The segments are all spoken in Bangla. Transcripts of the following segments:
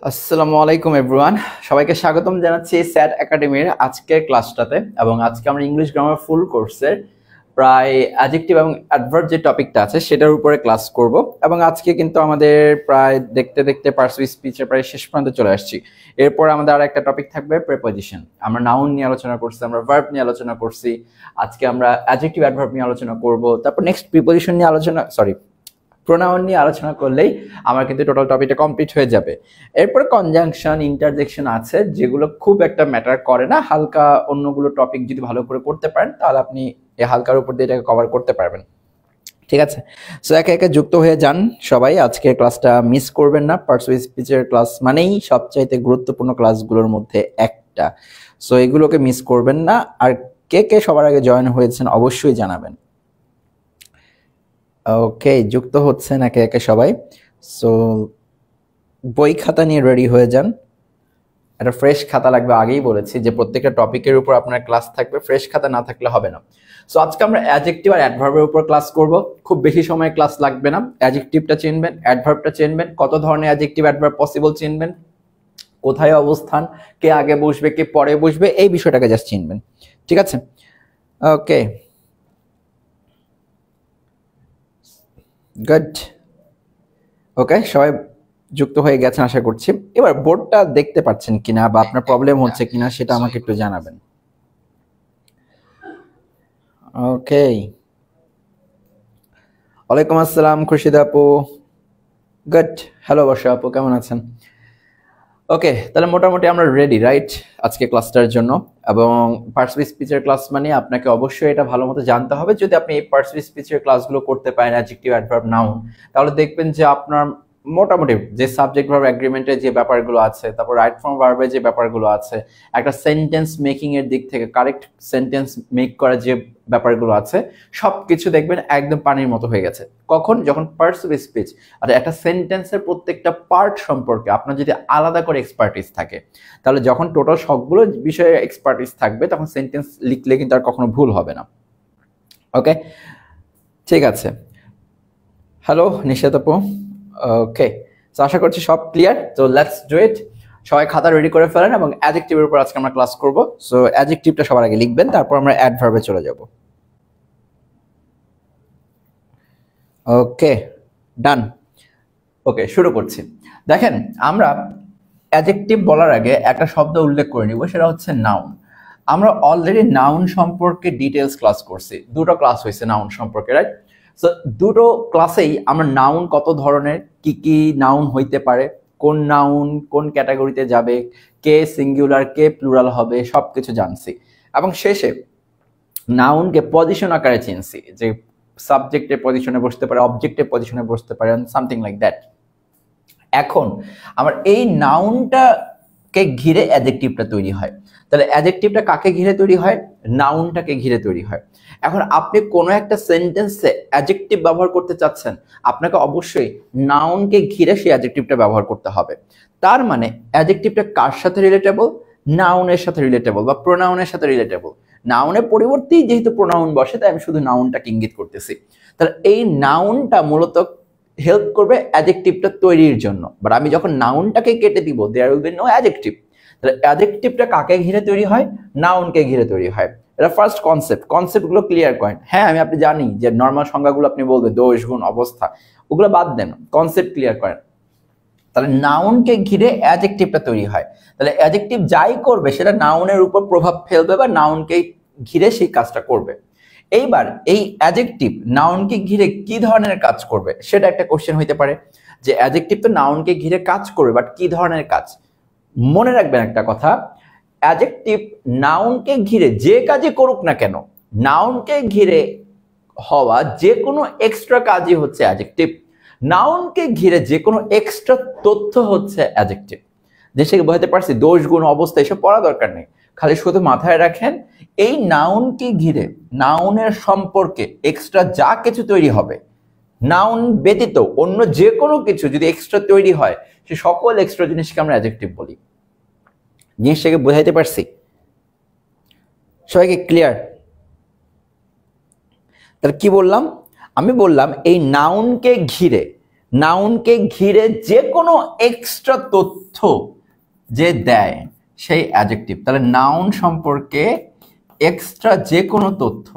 আসসালামু আলাইকুম এভরিওয়ান, সবাইকে স্বাগতম জানাচ্ছি স্যাট একাডেমির আজকের ক্লাসটাতে। এবং আজকে আমরা ইংলিশ গ্রামার ফুল কোর্সের প্রায় অ্যাডজেক্টিভ এবং অ্যাডভার্ব যে টপিকটা আছে সেটার উপরে ক্লাস করব। এবং আজকে কিন্তু আমাদের প্রায় দেখতে দেখতে পার্সোনাল স্পিচের প্রায় শেষ পর্যন্ত চলে আসছি। এরপর আমাদের আর একটা টপিক থাকবে প্রিপোজিশন। আমরা নাউন নিয়ে আলোচনা করছি, আমরা ভার্ব নিয়ে আলোচনা করছি, আজকে আমরা অ্যাডজেক্টিভ অ্যাডভার্ব নিয়ে আলোচনা করব। তারপর নেক্সট প্রিপোজিশন নিয়ে প্রোনাউন নিয়ে আলোচনা করলেই আমার কিন্তু টোটাল টপিকটা কমপ্লিট হয়ে যাবে। এরপর কনজাংশন, ইন্টারজেকশন আছে যেগুলো খুব একটা ম্যাটার করে না। হালকা অন্যগুলো টপিক যদি ভালো করে করতে পারেন তাহলে আপনি এই হালকার উপর দিয়ে এটাকে কভার করতে পারবেন। ঠিক আছে, সো একে একে যুক্ত হয়ে যান সবাই। আজকে ক্লাসটা মিস করবেন না। পার্সোনাল স্পিচের ক্লাস মানেই সবচাইতে গুরুত্বপূর্ণ ক্লাসগুলোর মধ্যে একটা, সো এগুলোকে মিস করবেন না। আর কে কে সবার আগে জয়েন হয়েছেন অবশ্যই জানাবেন। ওকে, যুক্ত হচ্ছেন একে একে সবাই। সো বই খাতা নিয়ে রেডি হয়ে যান। একটা ফ্রেশ খাতা লাগবে, আগেই বলেছি যে প্রত্যেকটা টপিকের উপর আপনার ক্লাস থাকবে, ফ্রেশ খাতা না থাকলে হবে না। সো আজকে আমরা অ্যাডজেক্টিভ আর অ্যাডভার্বের উপর ক্লাস করব। খুব বেশি সময় ক্লাস লাগবে না। অ্যাডজেক্টিভটা চিনবেন, অ্যাডভার্বটা চিনবেন, কত ধরনের অ্যাডজেক্টিভ অ্যাডভার্ব পসিবল চিনবেন, কোথায় অবস্থান, কে আগে বসবে কে পরে বসবে, এই বিষয়টাকে জাস্ট চিনবেন। ঠিক আছে, ওকে গুড। ওকে, সবাই যুক্ত হয়ে গেছেন আশা করছি। এবার বোর্ডটা দেখতে পাচ্ছেন কিনা বা আপনার প্রবলেম হচ্ছে কিনা সেটা আমাকে একটু জানাবেন। ওকে, ওয়ালাইকুম আসসালাম খুরশিদ আপু। গুড, হ্যালো বর্ষা আপু, কেমন আছেন? ওকে, তাহলে মোটামুটি আমরা রেডি রাইট আজকে ক্লাসটার জন্য। এবং পার্সোনাল স্পিচের ক্লাস মানে আপনাকে অবশ্যই এটা ভালো মতো জানতে হবে। যদি আপনি এই পার্সোনাল স্পিচের ক্লাসগুলো করতে পারেন, অ্যাডজেক্টিভ অ্যাডভার্ব নাউন, তাহলে দেখবেন যে আপনার মোটামুটি যে সাবজেক্ট ভার্ব এগ্রিমেন্টের যে ব্যাপারগুলো আছে, তারপর রাইট ফর্ম ভার্বের যে ব্যাপারগুলো আছে, একটা সেন্টেন্স মেকিং এর দিক থেকে কারেক্ট সেন্টেন্স মেক করার যে ব্যাপারগুলো আছে, সবকিছু দেখবেন একদম পানির মতো হয়ে গেছে। কখন? যখন পার্সোনাল স্পিচ আর একটা সেন্টেন্সের প্রত্যেকটা পার্ট সম্পর্কে আপনার যদি আলাদা করে এক্সপার্টিস থাকে, তাহলে যখন টোটাল সবগুলো বিষয়ে এক্সপার্টিস থাকবে তখন সেন্টেন্স লিখলে কিন্তু আর কখনো ভুল হবে না। ওকে, ঠিক আছে। হ্যালো নিশাত আপু। ওকে, তো আশা করছি সব ক্লিয়ার। তো লেটস ডু ইট। সবাই খাতা রেডি করে ফেলেন এবং অ্যাডজেক্টিভের উপর আজকে আমরা ক্লাস করব। সো অ্যাডজেক্টিভটা সবার আগে লিখবেন, তারপর আমরা অ্যাডভার্বে চলে যাব। ওকে, ডান। ওকে, শুরু করছি। দেখেন, আমরা অ্যাডজেক্টিভ বলার আগে একটা শব্দ উল্লেখ করে নিব, সেটা হচ্ছে নাউন। আমরা অলরেডি নাউন সম্পর্কে ডিটেলস ক্লাস করছি, দুটো ক্লাস হয়েছে নাউন সম্পর্কে, রাইট? সো দুটো ক্লাসেই আমরা নাউন কত ধরনের, কি কি নাউন হইতে পারে, কোন নাউন কোন ক্যাটাগরিতে যাবে, কে সিঙ্গুলার কে প্লুরাল হবে, সবকিছু জানছি। এবং শেষে নাউনকে পজিশন আকারে চিনছি, যে সাবজেক্টের পজিশনে বসতে পারে, অবজেক্টের পজিশনে বসতে পারে, সামথিং লাইক দ্যাট। এখন আমার এই নাউনটাকে ঘিরে অ্যাডজেক্টিভটা তৈরি হয়। তাহলে অ্যাডজেক্টিভটা কাকে ঘিরে তৈরি হয়? নাউনটাকে ঘিরে তৈরি হয়। এখন আপনি কোনো একটা সেন্টেন্সে অ্যাডজেক্টিভ ব্যবহার করতে চাচ্ছেন, আপনাকে অবশ্যই নাউনকে ঘিরে সেই অ্যাডজেক্টিভটা ব্যবহার করতে হবে। তার মানে অ্যাডজেক্টিভটা কার সাথে রিলেটেবল? নাউনের সাথে রিলেটেবল বা প্রোনাউনের সাথে রিলেটেবল। নাউনের পরিবর্তেই যেহেতু প্রোনাউন বসে, তাই আমি শুধু নাউনটাকে ইঙ্গিত করতেছি। তাহলে এই নাউনটা মূলত হেল্প করবে অ্যাডজেক্টিভটা তৈরির জন্য। বাট আমি যখন নাউনটাকে কেটে দিব, there will be no adjective. তাহলে অ্যাডজেক্টিভটা কাকে ঘিরে তৈরি হয়? নাউনকে ঘিরে তৈরি হয়। এটা ফার্স্ট কনসেপ্টগুলো ক্লিয়ার করেন। হ্যাঁ, আপনি জানি যে নর্মাল সংজ্ঞাগুলো আপনি বলবেন, দোষ গুণ অবস্থা, ওগুলো বাদ দেন, কনসেপ্ট ক্লিয়ার করেন। তাহলে নাউনকে ঘিরে অ্যাডজেক্টিভটা তৈরি হয়। তাহলে অ্যাডজেক্টিভ যাই করবে সেটা নাউনের উপর প্রভাব ফেলবে বা নাউনকে ঘিরে সেই কাজটা করবে। এইবার এই অ্যাডজেক্টিভ নাউনকে ঘিরে কি ধরনের কাজ করবে সেটা একটা কোশ্চেন হইতে পারে, যে অ্যাডজেক্টিভ তো নাউনকে ঘিরে কাজ করবে, বাট কি ধরনের কাজ? মনে রাখবেন একটা কথা, অ্যাডজেক্টিভ নাউনকে ঘিরে যে কাজই করুক না কেন, নাউনকে ঘিরে হওয়া যে কোনো এক্সট্রা কাজই হচ্ছে অ্যাডজেক্টিভ। নাউনকে ঘিরে যে কোনো এক্সট্রা তথ্য হচ্ছে অ্যাডজেক্টিভ। দেশে বোঝাতে পারছি, দোষ গুণ অবস্থা এসব পড়া দরকার নেই, খালি শুধু মাথায় রাখেন এই নাউনকে ঘিরে নাউনের সম্পর্কে এক্সট্রা যা কিছু তৈরি হবে, নাউন ব্যতীত অন্য যে কোনো কিছু যদি এক্সট্রা তৈরি হয়, সে সকল এক্সট্রা জিনিসকে আমরা অ্যাডজেক্টিভ বলি। জিনিসটাকে বোঝাইতে পারছি? সবাইকে ক্লিয়ার? তাহলে কি বললাম? আমি বললাম এই নাউনকে ঘিরে যে কোনো এক্সট্রা তথ্য যে দেয় সেই অ্যাডজেক্টিভ। তাহলে নাউন সম্পর্কে এক্সট্রা যে কোনো তথ্য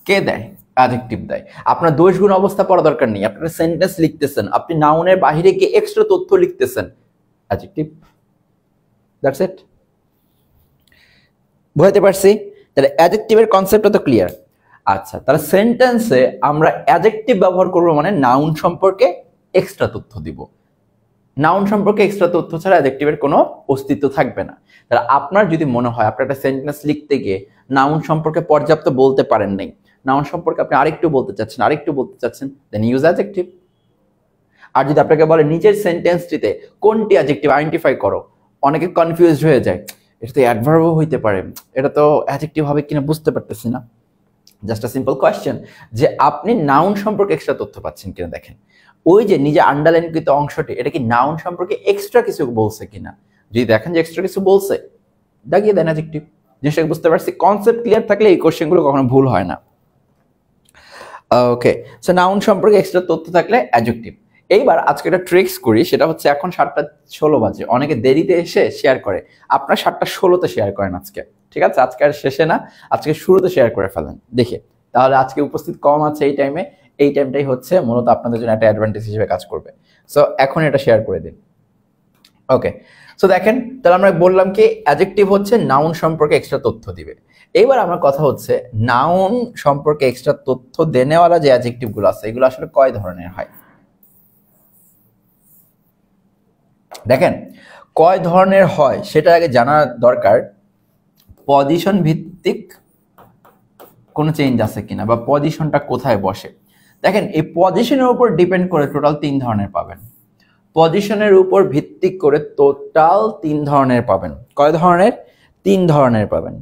কে দেয়? অ্যাডজেক্টিভ দেয়। আপনার দোষ গুণ অবস্থা পড়া দরকার নেই, আপনারা সেন্টেন্স লিখতেছেন, আপনি নাউনের বাহিরে গিয়ে এক্সট্রা তথ্য লিখতেছেন, অ্যাডজেক্টিভ। That's it. বুঝতে পারছি? তাহলে অ্যাডজেক্টিভের কনসেপ্টটা তো ক্লিয়ার। আচ্ছা, তাহলে সেন্টেন্সে আমরা অ্যাডজেক্টিভ ব্যবহার করব মানে নাউন সম্পর্কে এক্সট্রা তথ্য দিব। নাউন সম্পর্কে এক্সট্রা তথ্য ছাড়া অ্যাডজেক্টিভের কোনো অস্তিত্ব থাকবে না। তাহলে আপনার যদি মনে হয় আপনার একটা সেন্টেন্স লিখতে গিয়ে নাউন সম্পর্কে পর্যাপ্ত বলতে পারেন নাই, নাউন সম্পর্কে আপনি আরেকটু বলতে চাচ্ছেন, দেন ইউজ অ্যাডজেক্টিভ। আর যদি আপনাকে বলে নিজের সেন্টেন্সটিতে কোনটি অ্যাডজেক্টিভ আইডেন্টিফাই করো, অনেকে কনফিউজড হয়ে যায়, এটা তো অ্যাডভার্বও হইতে পারে, এটা তো অ্যাডজেক্টিভ হবে কিনা বুঝতে পারতেছি না। জাস্ট আ সিম্পল কোয়েশ্চেন যে আপনি নাউন সম্পর্কে এক্সট্রা তথ্য পাচ্ছেন কিনা দেখেন। ওই যে নিজে আন্ডারলাইনকৃত অংশটি, এটা কি নাউন সম্পর্কে এক্সট্রা কিছু বলছে কিনা? যদি দেখেন যে এক্সট্রা কিছু বলছে, দাগিয়ে দেন অ্যাডজেক্টিভ। জিনিসটাকে বুঝতে পারছি? কনসেপ্ট ক্লিয়ার থাকলে এই কোশ্চেনগুলো কখনো ভুল হয় না। ওকে, সো নাউন সম্পর্কে এক্সট্রা তথ্য থাকলে অ্যাডজেক্টিভ। এইবার আজকে একটা ট্রিক্স করি, সেটা হচ্ছে এখন 7:16 বাজে, অনেকে দেরিতে এসে শেয়ার করে, আপনার 7:16 শেয়ার করেন আজকে, ঠিক আছে? আজকে আর শেষে না, আজকে শুরুতে শেয়ার করে ফেলেন দেখে। তাহলে আজকে উপস্থিত কম আছে এই টাইমে, এই টাইমটাই হচ্ছে মূলত আপনাদের জন্য একটা অ্যাডভান্টেজ হিসেবে কাজ করবে। সো এখন এটা শেয়ার করে দিন। ওকে, সো দেখেন, তাহলে আমরা বললাম কি অ্যাডজেক্টিভ হচ্ছে নাউন সম্পর্কে এক্সট্রা তথ্য দিবে। এইবার আমার কথা হচ্ছে নাউন সম্পর্কে এক্সট্রা তথ্য দেনেওয়ালা যে অ্যাডজেক্টিভ গুলো আছে এগুলো আসলে কয় ধরনের হয়? দেখেন, কয় ধরনের হয় সেটা আগে জানা দরকার। পজিশন ভিত্তিক কোনো চেঞ্জ আছে কিনা, বা পজিশনটা কোথায় বসে। দেখেন, এই পজিশনের উপর ডিপেন্ড করে টোটাল 3 ধরনের পাবেন। পজিশনের উপর ভিত্তি করে টোটাল 3 ধরনের পাবেন। কয় ধরনের? 3 ধরনের পাবেন।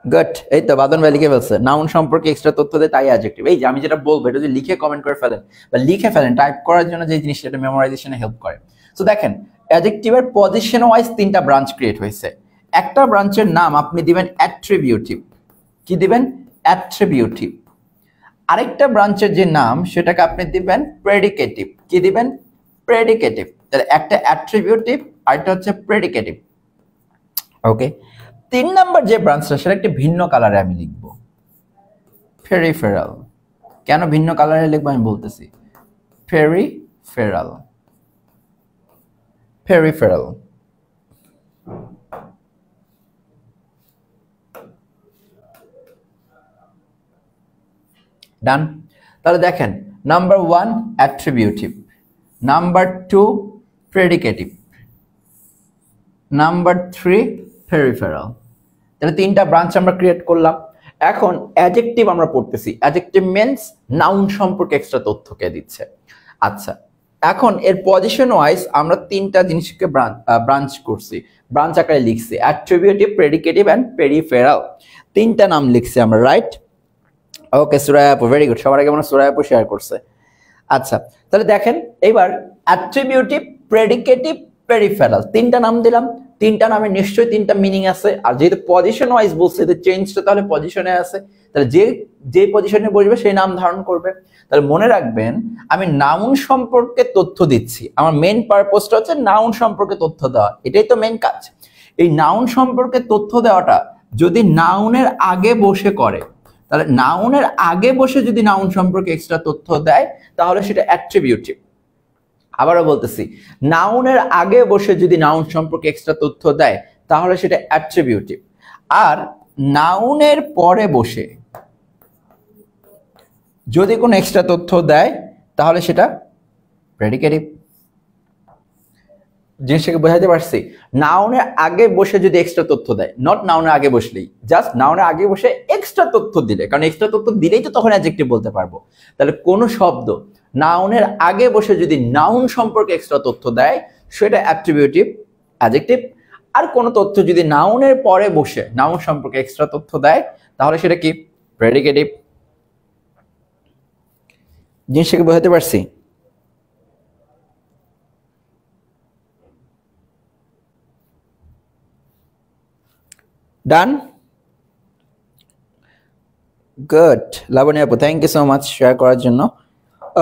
গুড, এই তো বাদন ভাই লিখে ফেলছে, নাউন সম্পর্কে এক্সট্রা তথ্য দেয় তাই অ্যাডজেক্টিভ। এই যে আমি যেটা বলবো এটা যদি লিখে কমেন্ট করে ফেলেন বা লিখে ফেলেন, টাইপ করার জন্য যে জিনিসটা, এটা মেমোরাইজেশনে হেল্প করে। সো দেখেন, অ্যাডজেক্টিভের পজিশন ওয়াইজ 3টা ব্রাঞ্চ ক্রিয়েট হয়েছে। একটা ব্রাঞ্চের নাম আপনি দিবেন অ্যাট্রিবিউটিভ। কি দিবেন? অ্যাট্রিবিউটিভ। আরেকটা ব্রাঞ্চের যে নাম সেটাকে আপনি দিবেন প্রেডিকেটিভ। কি দিবেন? প্রেডিকেটিভ। তাহলে একটা অ্যাট্রিবিউটিভ আর একটা হচ্ছে প্রেডিকেটিভ। ওকে, 3 নাম্বার যে ব্রাঞ্চটা সেটা একটা ভিন্ন কালারে আমি লিখবো, পেরিফেরাল। কেন ভিন্ন কালারে লিখবো আমি বলতেছি। Peripheral, peripheral. ডান। তাহলে দেখেন, number 1 attributive, number 2 predicative, number 3 peripheral. তাহলে 3টা ব্রাঞ্চ আমরা ক্রিয়েট করলাম। এখন অ্যাডজেক্টিভ আমরা পড়তেছি। অ্যাডজেক্টিভ মিন্স নাউন সম্পর্কে এক্সট্রা তথ্যকে দিচ্ছে। আচ্ছা, এখন এর পজিশন ওয়াইজ আমরা 3টা জিনিসকে ব্রাঞ্চ করছি, ব্রাঞ্চ আকারে লিখছি, অ্যাট্রিবিউটিভ, প্রেডিকেটিভ এন্ড পেরিফেরাল। 3টা নাম লিখছি আমরা, রাইট? ওকে, সুরায়া আপু, ভেরি গুড। সবার আগে মনে সুরায়া আপু শেয়ার করছে। আচ্ছা, তাহলে দেখেন, এবার অ্যাট্রিবিউটিভ, প্রেডিকেটিভ, পেরিফেরাল 3টা নাম দিলাম। 3টা নামে নিশ্চয়ই 3টা মিনিং আছে। আর যেহেতু পজিশন ওয়াইজ বলছে, যে চেঞ্জটা তাহলে পজিশনে আছে, তাহলে যে পজিশনে বসবে সেই নাম ধারণ করবে। তাহলে মনে রাখবেন, আমি নাউন সম্পর্কে তথ্য দিচ্ছি, আমার মেইন পারপোজটা হচ্ছে নাউন সম্পর্কে তথ্য দেওয়া, এটাই তো মেইন কাজ। এই নাউন সম্পর্কে তথ্য দেওয়াটা যদি নাউনের আগে বসে করে, তাহলে নাউনের আগে বসে যদি নাউন সম্পর্কে এক্সট্রা তথ্য দেয় তাহলে সেটা অ্যাট্রিবিউটিভ। আবারও বলতেছি, নাউনের আগে বসে যদি নাউন সম্পর্কে এক্সট্রা তথ্য দেয় তাহলে সেটা অ্যাট্রিবিউটিভ। আর নাউনের পরে বসে যদি কোনো এক্সট্রা তথ্য দেয় তাহলে সেটা প্রেডিকেটিভ। জিনিসটাকে বোঝাতে পারছি? নাউনের আগে বসে যদি এক্সট্রা তথ্য দেয়, নট নাউনের আগে বসলেই, জাস্ট নাউনের আগে বসে এক্সট্রা তথ্য দিলে, কারণ এক্সট্রা তথ্য দিলেই তো তখন অ্যাডজেক্টিভ বলতে পারবো। তাহলে কোনো শব্দ নাউনের আগে বসে যদি নাউন সম্পর্কে এক্সট্রা তথ্য দেয় সেটা অ্যাট্রিবিউটিভ, অ্যাডজেক্টিভ। আর কোনো তথ্য যদি নাউনের পরে বসে নাউন সম্পর্কে এক্সট্রা তথ্য দেয় তাহলে সেটা কি? প্রেডিকেটিভ। জিনিসটাকে বোঝাতে পারছি? ডান, গুড। লাবণী আপু thank you so much share করার জন্য।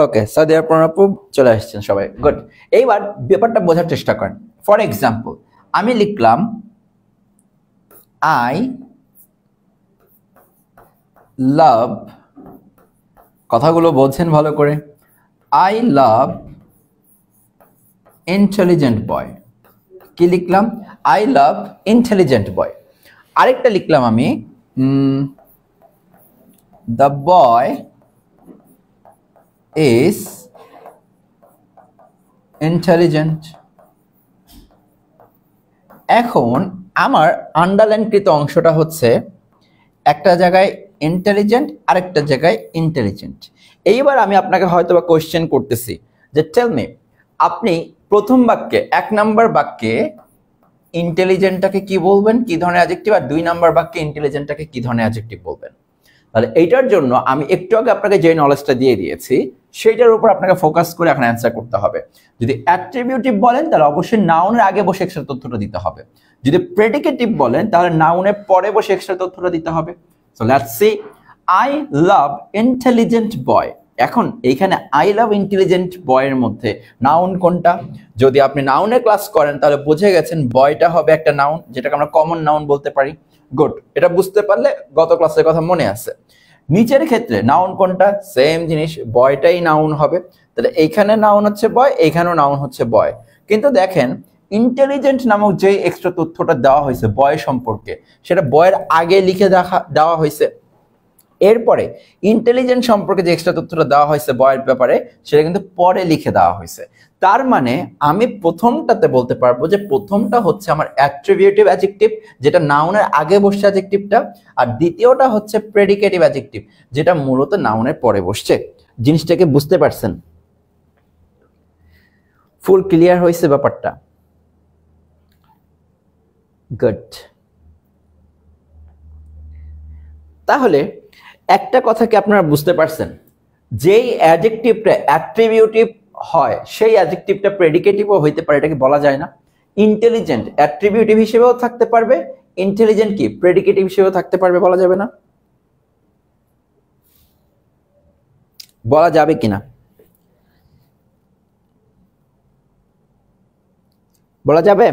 ওকে, সাদিয়া আপু চলে আসছেন সবাই, গুড। এইবার ব্যাপারটা বোঝার চেষ্টা করেন। ফর এক্সাম্পল আমি লিখলাম আই লাভ, কথাগুলো বলছেন ভালো করে, আই লাভ ইন্টেলিজেন্ট বয়। কি লিখলাম? আই লাভ ইন্টেলিজেন্ট বয়। আরেকটা লিখলাম আমি দ্য বয় ইজ ইন্টেলিজেন্ট। এখন আমার আন্ডারলাইনকৃত অংশটা হচ্ছে একটা জায়গায় ইন্টেলিজেন্ট, আরেকটা জায়গায় ইন্টেলিজেন্ট। এইবার আমি আপনাকে হয়তো বা কোয়েশ্চেন করতেছি যে টেল মি, আপনি প্রথম বাক্যে 1 নাম্বার বাক্যে ইন্টেলিজেন্টটাকে কি বলবেন, কি ধরনের অ্যাডজেক্টিভ, আর 2 নাম্বার বাক্যে ইন্টেলিজেন্টটাকে কি ধরনের অ্যাডজেক্টিভ বলবেন? তাহলে এইটার জন্য আমি একটু আগে আপনাকে যে নলেজটা দিয়ে দিয়েছি সেটার উপর আপনাকে ফোকাস করে এখন অ্যান্সার করতে হবে। যদি অ্যাট্রিবিউটিভ বলেন তাহলে অবশ্যই নাউনের আগে বসে এক্সট্রা তথ্যটা দিতে হবে। যদি প্রেডিকেটিভ বলেন তাহলে নাউনের পরে বসে এক্সট্রা তথ্যটা দিতে হবে। So let's see, I love intelligent বয়। এখন এইখানে আই লাভ ইন্টেলিজেন্ট বয়ের মধ্যে নাউন কোনটা? যদি আপনি নাউনের ক্লাস করেন তাহলে বুঝে গেছেন বয়টা হবে একটা নাউন, যেটাকে আমরা কমন নাউন বলতে পারি। গুড, এটা বুঝতে পারলে গত ক্লাসের কথা মনে আছে। নিচের ক্ষেত্রে নাউন কোনটা? সেম জিনিস, বয়টাই নাউন হবে। তাহলে এইখানে নাউন হচ্ছে বয়, এইখানেও নাউন হচ্ছে বয়। কিন্তু দেখেন ইন্টেলিজেন্ট নামক যে এক্সট্রা তথ্যটা দেওয়া হয়েছে বয় সম্পর্কে, সেটা বয়ের আগে লিখে দেওয়া হয়েছে। এরপরে ইন্টেলিজেন্ট সম্পর্কে যে এক্সট্রা তথ্যটা দেওয়া হয়েছে বয়ের ব্যাপারে, সেটা কিন্তু পরে লিখে দেওয়া হয়েছে। তার মানে আমি প্রথমটাতে বলতে পারবো যে প্রথমটা হচ্ছে আমার অ্যাট্রিবিউটিভ অ্যাডজেক্টিভ, যেটা নাউনের আগে বসছে অ্যাডজেক্টিভটা, আর দ্বিতীয়টা হচ্ছে প্রেডিকেটিভ অ্যাডজেক্টিভ, যেটা মূলত নাউনের পরে বসছে। জিনিসটাকে বুঝতে পারছেন? ফুল ক্লিয়ার হয়েছে ব্যাপারটা? গুড। তাহলে একটা কথা কি আপনারা বুঝতে পারছেন, যেই অ্যাডজেক্টিভটা অ্যাট্রিবিউটিভ হয় সেই অ্যাডজেক্টিভটা প্রেডিকেটিভও হইতে পারে, এটা কি বলা যায় না? ইন্টেলিজেন্ট অ্যাট্রিবিউটিভ হিসেবেও থাকতে পারবে, ইন্টেলিজেন্ট কি প্রেডিকেটিভ হিসেবেও থাকতে পারবে, বলা যাবে না? বলা যাবে কিনা বলা যাবে?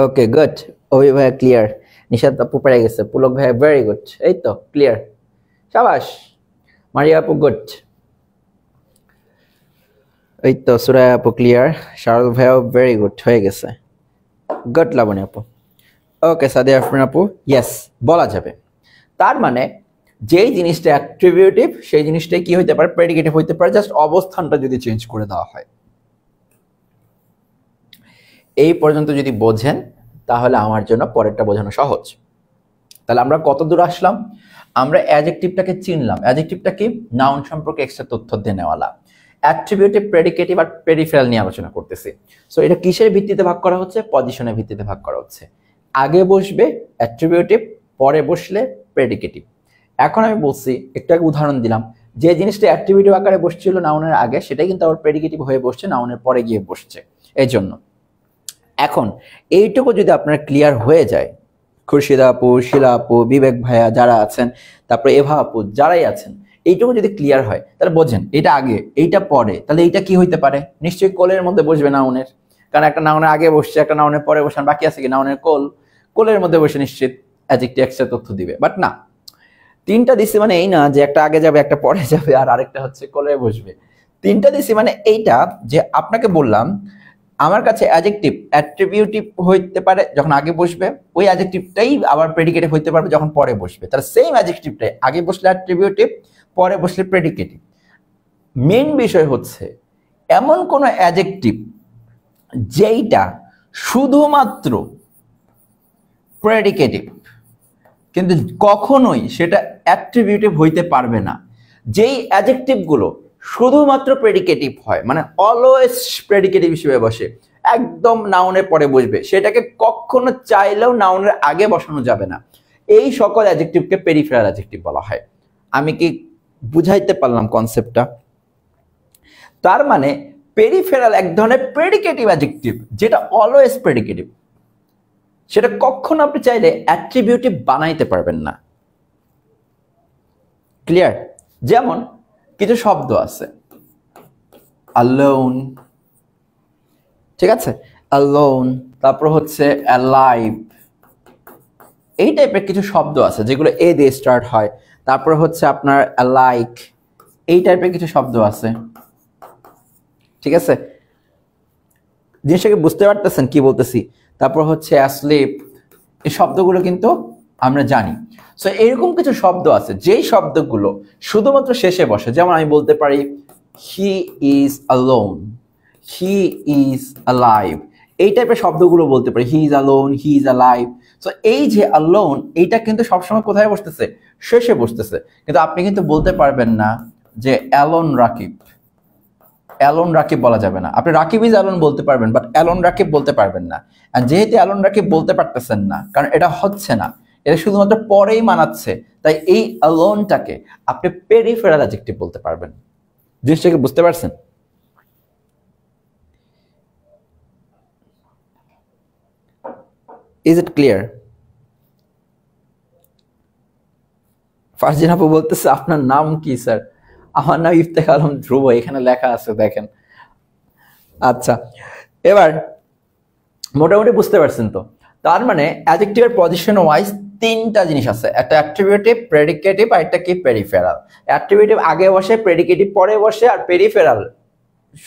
ওকে গুড, অভি ভাইয়া ক্লিয়ার, নিশাদ আপু পেরে গেছে, পুলক ভাইয়া ভেরি গুড, এই তো ক্লিয়ার, শাবাশ। মারিয়া আপু গুড, এই তো সুরায়া আপু ক্লিয়ার, শারদ ভাইয়াও ভেরি গুড, হয়ে গেছে, গুড লাবণী আপু। ওকে সাদিয়া আফরিন আপু, ইয়েস বলা যাবে। তার মানে যেই জিনিসটা অ্যাট্রিবিউটিভ সেই জিনিসটাই কি হইতে পারে, প্রেডিকেটিভ হইতে পারে, জাস্ট অবস্থানটা যদি চেঞ্জ করে দেওয়া হয়। এই পর্যন্ত যদি বোঝেন তাহলে আমার জন্য পরেরটা বোঝানো সহজ। তাহলে আমরা কত দূর আসলাম? আমরা অ্যাডজেক্টিভটাকে চিনলাম। অ্যাডজেক্টিভটা কি? নাউন সম্পর্কে এক্সট্রা তথ্য দেনেওয়ালা। অ্যাট্রিবিউটিভ, প্রেডিকেটিভ আর পেরিফেরাল নিয়ে আলোচনা করতেছি। সো এটা কিসের ভিত্তিতে ভাগ করা হচ্ছে? পজিশনের ভিত্তিতে ভাগ করা হচ্ছে। আগে বসবে অ্যাট্রিবিউটিভ, পরে বসলে প্রেডিকেটিভ। এখন আমি বলছি, একটা উদাহরণ দিলাম, যে জিনিসটা অ্যাট্রিবিউটিভ আকারে বসছিল নাউনের আগে, সেটাই কিন্তু আবার প্রেডিকেটিভ হয়ে বসছে নাউনের পরে গিয়ে বসছে। এই জন্য এখন এইটুকু যদি আপনার ক্লিয়ার হয়ে যায়, খুরশিদা আপু, শিলা আপু, বিবেক ভাইয়া যারা আছেন, তারপরে এভা আপু যারাই আছেন, এইটুকু যদি ক্লিয়ার হয় তাহলে বোঝেন এটা আগে এইটা পরে, তাহলে এইটা কি হইতে পারে? নিশ্চয়ই কোলের মধ্যে বসবে নাউনের, কারণ একটা নাউনের আগে বসছে, একটা নাউনের পরে বসান, বাকি আছে কি নাউনের কোল, কোলের মধ্যে বসে নিশ্চিত অ্যাডজেক্টিভ এক্সট্রা তথ্য দিবে। বাট না, তিনটা দিছি মানে এই না যে একটা আগে যাবে একটা পরে যাবে আর আরেকটা হচ্ছে কোলে বসবে। তিনটা দিছি মানে এইটা যে আপনাকে বললাম আমার কাছে অ্যাডজেক্টিভ অ্যাট্রিবিউটিভ হইতে পারে যখন আগে বসবে, ওই অ্যাডজেক্টিভটাই আবার প্রেডিকেটিভ হইতে পারবে যখন পরে বসবে। তাহলে সেম অ্যাডজেক্টিভটাই আগে বসলে অ্যাট্রিবিউটিভ, পরে বসলে প্রেডিকেটিভ। মেইন বিষয় হচ্ছে এমন কোন অ্যাডজেক্টিভ যেইটা শুধুমাত্র প্রেডিকেটিভ কিন্তু কখনোই সেটা অ্যাট্রিবিউটিভ হইতে পারবে না। যেই অ্যাডজেক্টিভগুলো শুধুমাত্র প্রেডিকেটিভ হয়, মানে অলওয়েজ প্রেডিকেটিভ হিসেবে বসে, একদম নাউনের পরে বসবে, সেটাকে কখনো চাইলেও নাউনের আগে বসানো যাবে না। এই সকল অ্যাডজেক্টিভকে পেরিফেরাল অ্যাডজেক্টিভ বলা হয়। আমি কি বুঝাইতে পারলাম কনসেপ্টটা? তার মানে পেরিফেরাল এক ধরনের প্রেডিকেটিভ অ্যাডজেক্টিভ যেটা অলওয়েজ প্রেডিকেটিভ। সেটা কখনো আপনি চাইলে অ্যাট্রিবিউটিভ বানাইতে পারবেন না। ক্লিয়ার? যেমন কিছু শব্দ আছে alone, ঠিক আছে, alone, তারপর হচ্ছে alive, এই টাইপের কিছু শব্দ আছে যেগুলো এ দিয়ে স্টার্ট হয়। তারপর হচ্ছে আপনার alike, এই টাইপের কিছু শব্দ আছে, ঠিক আছে? জিনিসটাকে বুঝতে পারতেছেন কি বলতেছি? তারপর হচ্ছে asleep, এই শব্দগুলো কিন্তু আমরা জানি। সো এরকম কিছু শব্দ আছে যেই শব্দগুলো শুধুমাত্র শেষে বসে। যেমন আমি বলতে পারি he is alone, he is alive, এই টাইপের শব্দগুলো বলতে পারি। he is alone, he is alive। So এই যে alone, এইটা কিন্তু সবসময় কোথায় বসতেছে? শেষে বসতেছে। কিন্তু আপনি কিন্তু বলতে পারবেন না যে alone রাকিব, অ্যালন রাকিব বলা যাবে না। আপনি রাকিব ইজ অ্যালন বলতে পারবেন, বাট অ্যালন রাকিব বলতে পারবেন না। আর যেহেতু অ্যালন রাকিব বলতে পারতেছেন না, কারণ এটা হচ্ছে না, এটা শুধুমাত্র পরেই মানাচ্ছে, তাই এই অ্যালোনটাকে আপনি পেরিফেরাল অ্যাডজেক্টিভ বলতে পারবেন। জিনিসটাকে বুঝতে পারছেন? Is it clear? ফারজিন আপু বলতেছে আপনার নাম কি স্যার? আমার নাম ইফতেখার আলম ধ্রুব, এখানে লেখা আছে দেখেন। আচ্ছা, এবার মোটামুটি বুঝতে পারছেন তো? তার মানে অ্যাডজেক্টিভের পজিশন ওয়াইজ তিনটা জিনিস আছে, একটা অ্যাট্রিবিউটিভ, প্রেডিকেটিভ আর একটা কি পেরিফেরাল। অ্যাট্রিবিউটিভ আগে বসে, প্রেডিকেটিভ পরে বসে, আর পেরিফেরাল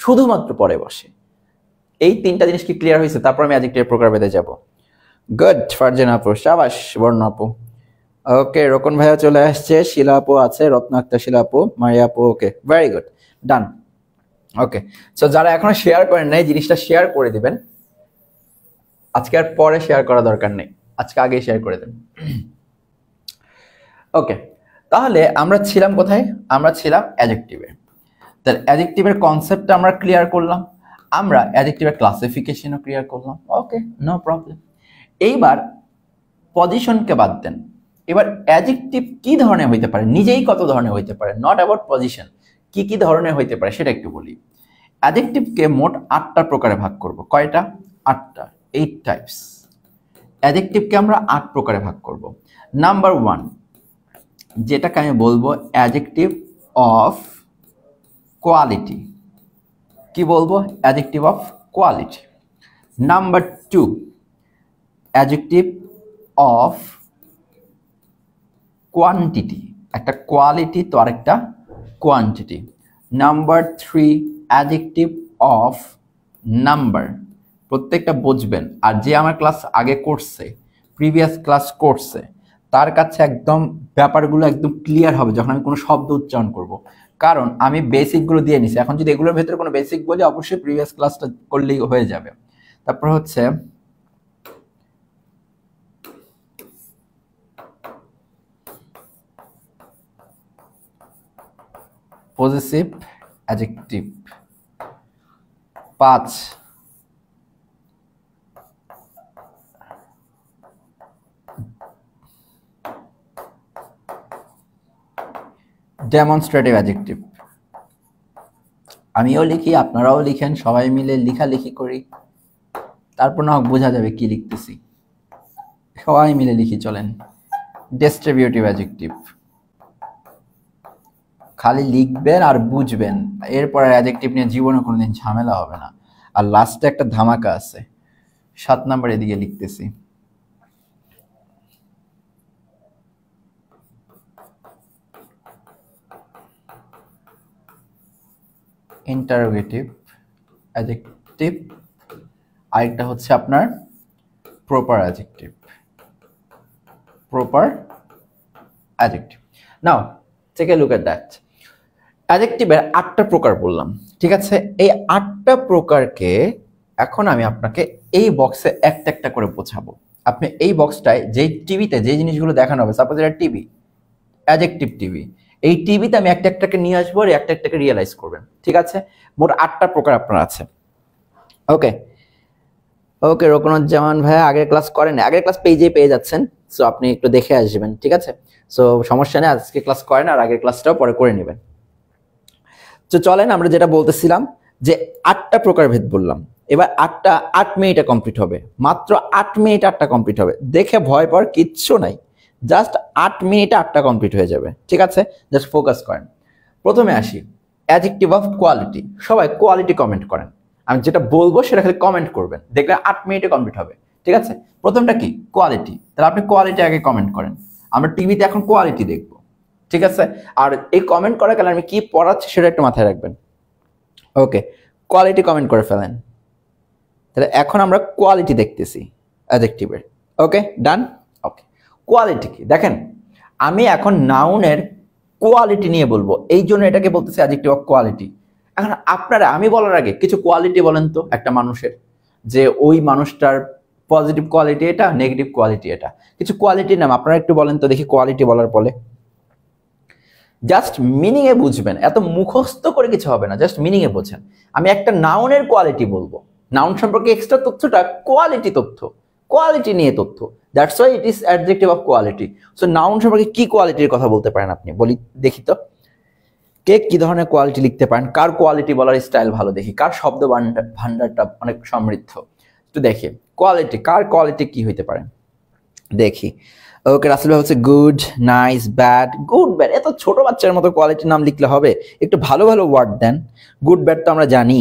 শুধুমাত্র পরে বসে। এই তিনটা জিনিস কি ক্লিয়ার হয়েছে? তারপর আমি অ্যাডজেক্টিভের প্রকার বেঁধে যাব। গুড ফারজান আপু, শাবাশ বর্ণ আপু। ওকে, রোকন ভাইয়া চলে আসছে, শিলা আপু আছে, রত্ন আক্তার শিলা আপু, মারিয়া আপু, ওকে ভেরি গুড, ডান। ওকে, সো যারা এখনো শেয়ার করেন নাই, জিনিসটা শেয়ার করে দিবেন। আজকে আর পরে শেয়ার করা দরকার নেই, আজকে আগেই শেয়ার করে দেন। ওকে, তাহলে আমরা ছিলাম কোথায়? আমরা ছিলাম অ্যাডজেক্টিভে। তাহলে অ্যাডজেক্টিভের কনসেপ্টটা আমরা ক্লিয়ার করলাম, আমরা অ্যাডজেক্টিভের ক্লাসিফিকেশনও ক্লিয়ার করলাম। ওকে, নো প্রবলেম। এইবার পজিশনকে বাদ দেন। এবার অ্যাডজেক্টিভ কি ধরনের হইতে পারে, নিজেই কত ধরনের হইতে পারে, নট অ্যাবাউট পজিশন, কি কি ধরনের হইতে পারে সেটা একটু বলি। অ্যাডজেক্টিভকে মোট 8টা প্রকারে ভাগ করব। কয়টা? 8টা, 8 টাইপস। অ্যাডজেক্টিভকে আমরা 8 প্রকারে ভাগ করব। নাম্বার 1, যেটাকে আমি বলবো অ্যাডজেক্টিভ অফ কোয়ালিটি। কি বলবো? Adjective of quality. Number 2, adjective of quantity. একটা কোয়ালিটি তো আরেকটা quantity. Number 3, adjective of number. প্রত্যেকটা বুঝবেন, আর যে আমার ক্লাস আগে করছে, প্রিভিয়াস ক্লাস করছে, তার কাছে একদম ব্যাপারগুলো একদম ক্লিয়ার হবে যখন আমি কোনো শব্দ উচ্চারণ করব, কারণ আমি বেসিকগুলো দিয়ে নিছি। এখন যদি এগুলোর ভেতরে কোনো বেসিক বলি, অবশ্যই প্রিভিয়াস ক্লাসটা করলেই হয়ে যাবে। তারপর হচ্ছে পজেসিভ অ্যাডজেক্টিভ। 5, demonstrative adjective. আমিও লিখি, আপনারাও লিখেন, সবাই মিলে লেখালেখি করি, তারপর না বোঝা যাবে কি লিখতেছি। সবাই মিলে লিখি, চলেন। ডিস্ট্রিবিউটিভ অ্যাডজেক্টিভ, খালি লিখবেন আর বুঝবেন, এরপর অ্যাডজেক্টিভ নিয়ে জীবনে কোনোদিন ঝামেলা হবে না। আর লাস্টে একটা ধামাকা আছে, 7 নাম্বার এদিকে লিখতেছি। ইন্টারোগেটিভ অ্যাডজেক্টিভ, আরেকটা হচ্ছে আপনার proper adjective. Proper adjective. Now take a look at that. অ্যাডজেক্টিভের 8টা প্রকার বললাম, ঠিক আছে? এই 8টা প্রকারকে এখন আমি আপনাকে এই বক্সে একটা একটা করে বোঝাবো। আপনি এই বক্সটায় যেই টিভিতে যে জিনিসগুলো দেখানো হবে, সাপোজ এটা টিভি, অ্যাডজেক্টিভ টিভি, এই টিভিতে আমি একটা একটাকে নিয়ে আসবো আর একটা একটাকে রিয়েলাইজ করবেন, ঠিক আছে? মোট 8টা প্রকার আপনার আছে। ওকে ওকে, রোকনুজ্জামান ভাইয়া আগের ক্লাস করেন, আগের ক্লাস পেজে পেয়ে যাচ্ছেন, সো আপনি একটু দেখে আসবেন, ঠিক আছে? সো সমস্যা নেই, আজকে ক্লাস করেন আর আগের ক্লাসটাও পরে করে নেবেন। তো চলেন আমরা যেটা বলতেছিলাম যে 8টা প্রকারভেদ বললাম, এবার 8 মিনিটে কমপ্লিট হবে, মাত্র 8 মিনিটে 8টা কমপ্লিট হবে। দেখে ভয় পাওয়ার কিচ্ছু নাই, জাস্ট 8 মিনিটে 8টা কমপ্লিট হয়ে যাবে, ঠিক আছে? জাস্ট ফোকাস করেন। প্রথমে আসি অ্যাডজেক্টিভ অফ কোয়ালিটি। সবাই কোয়ালিটি কমেন্ট করেন, আমি যেটা বলবো সেটা খালি কমেন্ট করবেন, দেখলে 8 মিনিটে কমপ্লিট হবে, ঠিক আছে? প্রথমটা কি? কোয়ালিটি। তাহলে আপনি কোয়ালিটি আগে কমেন্ট করেন। আমরা টিভিতে এখন কোয়ালিটি দেখবো, ঠিক আছে? আর এই কমেন্ট করার কারণে আমি কি পড়াচ্ছি সেটা একটু মাথায় রাখবেন। ওকে, কোয়ালিটি কমেন্ট করে ফেলেন। তাহলে এখন আমরা কোয়ালিটি দেখতেছি অ্যাডজেক্টিভের। ওকে, ডান। ওকে, কোয়ালিটি কি দেখেন, আমি এখন নাউনের কোয়ালিটি নিয়ে বলবো, এই জন্য এটাকে বলতেছি অ্যাডজেক্টিভ অফ কোয়ালিটি। এখন আপনারা আমি বলার আগে কিছু কোয়ালিটি বলেন তো একটা মানুষের, যে ওই মানুষটার পজিটিভ কোয়ালিটি এটা, নেগেটিভ কোয়ালিটি এটা, কিছু কোয়ালিটির নাম আপনারা একটু বলেন তো দেখি। কোয়ালিটি বলার পরে জাস্ট মিনিং এ বুঝবেন, এত মুখস্থ করে কিছু হবে না, জাস্ট মিনিং এ বোঝেন। আমি একটা নাউনের কোয়ালিটি বলবো, নাউন সম্পর্কে এক্সট্রা তথ্যটা কোয়ালিটি তথ্য, কোয়ালিটি নিয়ে তথ্য, that's why it is adjective of quality. So noun সম্পর্কে কি কোয়ালিটির কথা বলতে পারেন আপনি, বলি দেখি তো। কে কি ধরনের কোয়ালিটি লিখতে পারেন, কার কোয়ালিটি বলার স্টাইল ভালো দেখি, কার শব্দ ভান্ডারটা অনেক সমৃদ্ধ, একটু দেখি কোয়ালিটি, কার কোয়ালিটি কি হইতে পারে দেখি। ওকে, রাসেল ভাই হচ্ছে good, nice, bad. Good bad এত ছোট বাচ্চার মতো কোয়ালিটির নাম লিখলে হবে? একটু ভালো ভালো ওয়ার্ড দেন। গুড ব্যাড তো আমরা জানি।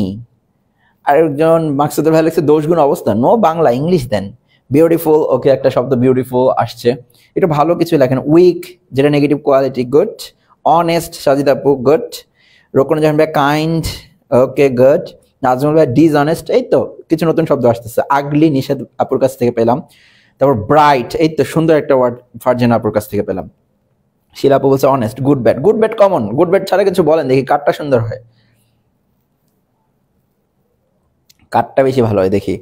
আরেকজন মাকসুদুল ভাই লিখছে দোষ গুণ অবস্থা, নো বাংলা, ইংলিশ দেন। বিউটিফুল, ওকে, একটা শব্দ বিউটিফুল আসছে, একটু ভালো কিছু লেখেন। উইক যেটা negative quality, good. Honest, Sajid আপু, গুড। রোকনুজ্জামান ভাই কাইন্ড, ওকে, গুড। নাজমুল ভাই ডিসঅনেস্ট, এই তো কিছু নতুন শব্দ আসতেছে। আগলি নিষেধ আপুর কাছ থেকে পেলাম। তারপর ব্রাইট, এই তো সুন্দর একটা ওয়ার্ড ফারজানা আপুর কাছ থেকে পেলাম। শিলা আপু বলছে honest. Good bad, good bad common, good bad ছাড়া কিছু বলেন দেখি কারটা সুন্দর হয়, কারটা বেশি ভালো হয় দেখি।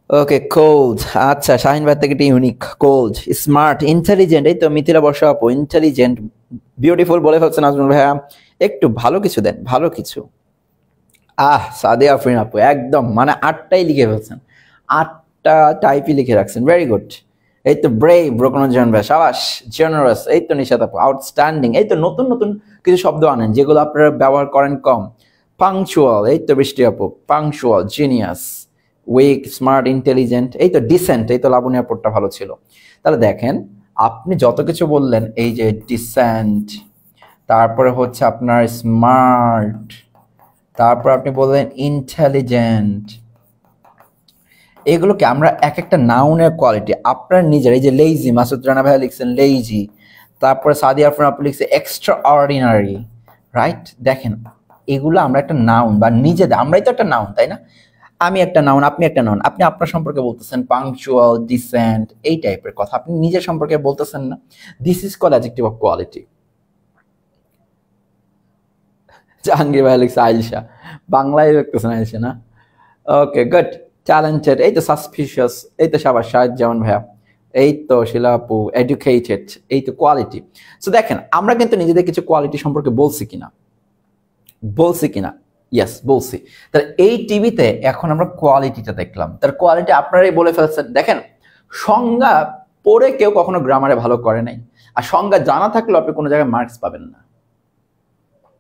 ওকে, কোল্ড, আচ্ছা শাহিন ভাই থেকে ইউনিক। কোল্ড, স্মার্ট, ইন্টেলিজেন্ট, এই তো মিথিলা বর্ষা আপু ইন্টেলিজেন্ট। বিউটিফুল বলে ফেলছেন নাজমুল ভাইয়া, একটু ভালো কিছু দেন, ভালো কিছু। সাদিয়া আফরিন আপু একদম মানে 8টাই লিখে ফেলছেন, 8টা টাইপই লিখে রাখছেন, ভেরি গুড। এই তো ব্রেভ, রোকনুজ্জামান ভাই সাবাস। জেনারাস, এই তো নিশাত আপু আউটস্ট্যান্ডিং। এই তো নতুন নতুন কিছু শব্দ আনেন যেগুলো আপনারা ব্যবহার করেন কম। পাংচুয়াল, এই তো বৃষ্টি আপু punctual. Genius, weak, smart, intelligent. এই তো ডিসেন্ট, এই তো লাবণী আপুরটা ভালো ছিল। তাহলে দেখেন আপনি যত কিছু বললেন, এই যে ডিসেন্ট, তারপরে হচ্ছে আপনার স্মার্ট, তারপর আপনি বললেন ইন্টেলিজেন্ট, এগুলোকে আমরা এক একটা নাউনের কোয়ালিটি আপনার নিজের, এই যে লেইজি, মাসুদ রানা ভাইয়া লিখছেন লেইজি, তারপরে সাদিয়া আফরিন আপু লিখছে এক্সট্রা অর্ডিনারি, রাইট? দেখেন এগুলো আমরা একটা নাউন বা নিজেদের, আমরাই তো একটা নাউন, তাই না? আমি একটা নাউন, আপনি একটা নাউন, আপনি আপনার সম্পর্কে বলতেছেন পাংচুয়াল, ডিসেন্ট, এই টাইপের কথা আপনি নিজের সম্পর্কে বলতেছেন না। This is called adjective of quality. Jahangir ভাই লিখছে আইলশা, বাংলায় লিখতেছেন আইলশা না? ওকে, গুড। ট্যালেন্টেড, এই তো সাসপিশিয়াস, এই তো সাবাস শাহেদ জামান ভাইয়া, এই তো শিলা আপু এডুকেটেড, এই তো কোয়ালিটি। সো দেখেন আমরা কিন্তু নিজেদের কিছু কোয়ালিটি সম্পর্কে বলছি কিনা, ইয়েস বলছি। তাহলে এই টিভিতে এখন আমরা কোয়ালিটিটা দেখলাম, তার কোয়ালিটি আপনারাই বলে ফেলছেন। দেখেন সংজ্ঞা পড়ে কেউ কখনো গ্রামারে ভালো করে নাই, আর সংজ্ঞা জানা থাকলেও আপনি কোনো জায়গায় মার্কস পাবেন না।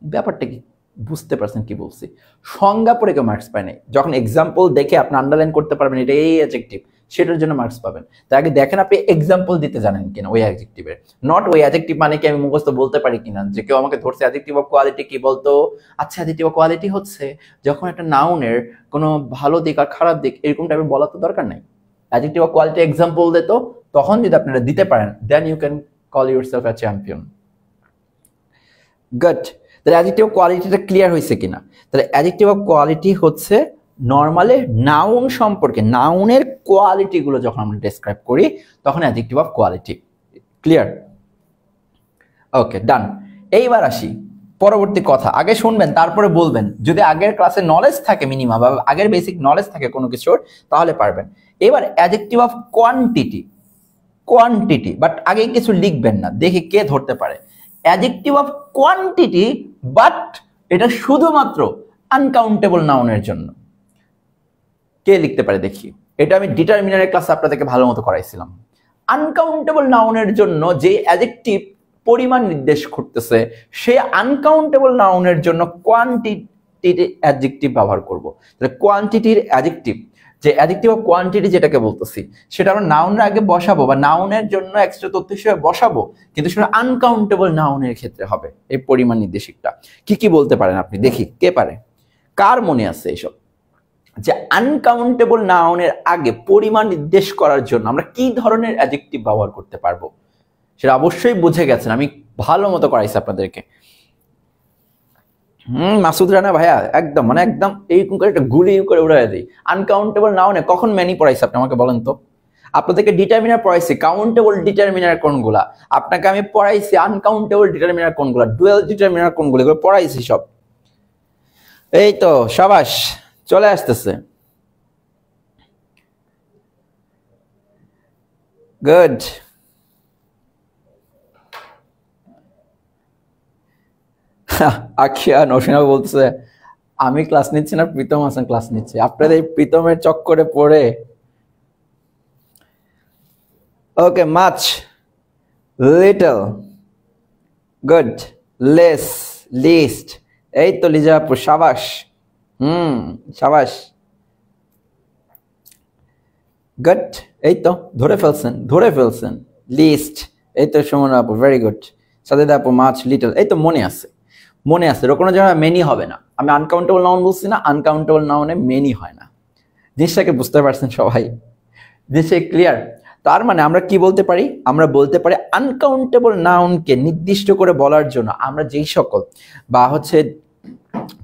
ব্যাপারটা কি বুঝতে পারছেন কি বলছি? সংজ্ঞা পড়ে কেউ মার্কস পায় নাই, যখন এক্সাম্পল দেখে আপনি আন্ডারলাইন করতে পারবেন এটা এই অ্যাডজেক্টিভ, সেটার জন্য মার্কস পাবেন। তার আগে দেখেন আপনি এক্সাম্পল দিতে জানেন কিনা ওই অ্যাডজেক্টিভের, নট ওই অ্যাডজেক্টিভ মানে কি আমি মুখস্থ বলতে পারি কিনা, যে কেউ আমাকে ধরছে অ্যাডজেক্টিভ অফ কোয়ালিটি কি বলতো, আচ্ছা অ্যাডজেক্টিভ অফ কোয়ালিটি হচ্ছে যখন একটা নাউনের কোনো ভালো দিক আর খারাপ দিক এরকম টাইপের বলা তো দরকার নাই। অ্যাডজেক্টিভ অফ কোয়ালিটি এক্সাম্পল দিত, তখন যদি আপনারা দিতে পারেন then you can call yourself a champion. Good. তাহলে অ্যাডজেক্টিভ অফ কোয়ালিটিটা ক্লিয়ার হয়েছে কিনা? তাহলে অ্যাডজেক্টিভ অফ কোয়ালিটি হচ্ছে নর্মালি নাউন সম্পর্কে, নাউনের কোয়ালিটিগুলো যখন আমরা ডেসক্রাইব করি তখন adjective of quality. Clear? Okay, done. এইবার আসি পরবর্তী কথা, আগে শুনবেন তারপরে বলবেন। যদি আগের ক্লাসে নলেজ থাকে মিনিমাম বা আগের বেসিক নলেজ থাকে কোনো কিছুর তাহলে পারবেন। এবার অ্যাডজেক্টিভ অফ কোয়ান্টিটি, বাট আগে কিছু লিখবেন না, দেখি কে ধরতে পারে। অ্যাডজেক্টিভ অফ কোয়ান্টিটি, বাট এটা শুধুমাত্র আনকাউন্টেবল নাউনের জন্য। কে লিখতে পারে দেখি? এটা আমি ডিটারমিনারের ক্লাসে আপনাদেরকে ভালো মতো করাইছিলাম। আনকাউন্টেবল নাউনের জন্য যে অ্যাডজেক্টিভ পরিমাণ নির্দেশ করতেছে, সেই আনকাউন্টেবল নাউনের জন্য কোয়ান্টিটি অ্যাডজেক্টিভ ব্যবহার করব। তাহলে কোয়ান্টিটির অ্যাডজেক্টিভ, যে অ্যাডজেক্টিভ অফ কোয়ান্টিটি যেটাকে বলতেছি, সেটা আমরা নাউনের আগে বসাবো বা নাউনের জন্য এক্সট্রা তথ্য হিসেবে বসাবো, কিন্তু সেটা আনকাউন্টেবল নাউনের ক্ষেত্রে হবে। এই পরিমাণ নির্দেশিকটা কি কি বলতে পারেন আপনি? দেখি কে পারে, কার মনে আছে এইসব, যে আনকাউন্টেবল নাউনের আগে পরিমাণ নির্দেশ করার জন্য আমরা কি ধরনের অ্যাডজেক্টিভ ব্যবহার করতে পারবো? সেটা অবশ্যই বুঝে গেছেন, আমি ভালো মতো করাইছি আপনাদেরকে। মাসুদ রানা ভাইয়া একদম মানে একদম এইরকম করে একটা গুলি করে উড়াই দিই। আনকাউন্টেবল নাউনে কখন ম্যানি পড়াইছে আপনি আমাকে বলেন তো? আপনাদেরকে ডিটারমিনার পড়াইছি, কাউন্টেবল ডিটারমিনার কোনগুলা, আপনাকে আমি পড়াইছি আনকাউন্টেবল ডিটারমিনার কোনগুলা, ডুয়াল ডিটারমিনার কোনগুলো, এগুলো পড়াইছি সব। এই তো সাবাস, চলে আসতেছে। গুড। আখিয়া নৌসিনা বলতেছে আমি ক্লাস নিচ্ছি না, প্রীতম হাসান ক্লাস নিচ্ছে। আপনাদের এই প্রীতমের চক্করে পড়ে। Okay, much, little, good, less, least. এই তো লিজা আপু, সাবাস। সাবাস, গুড। এই তো ধরে ফেলছেন। লিস্ট, এই তো সুমন আপু, ভেরি গুড। সাদেদা আপু, মাছ, লিটল, এই তো মনে আছে। কোনো জায়গায় মেনি হবে না। আমি আনকাউন্টেবল নাউন বলছি না, আনকাউন্টেবল নাউনে মেনি হয় না। জিনিসটাকে বুঝতে পারছেন সবাই? জিনিসটা ক্লিয়ার? তার মানে আমরা কি বলতে পারি? আমরা বলতে পারি আনকাউন্টেবল নাউনকে নির্দিষ্ট করে বলার জন্য আমরা যেই সকল বা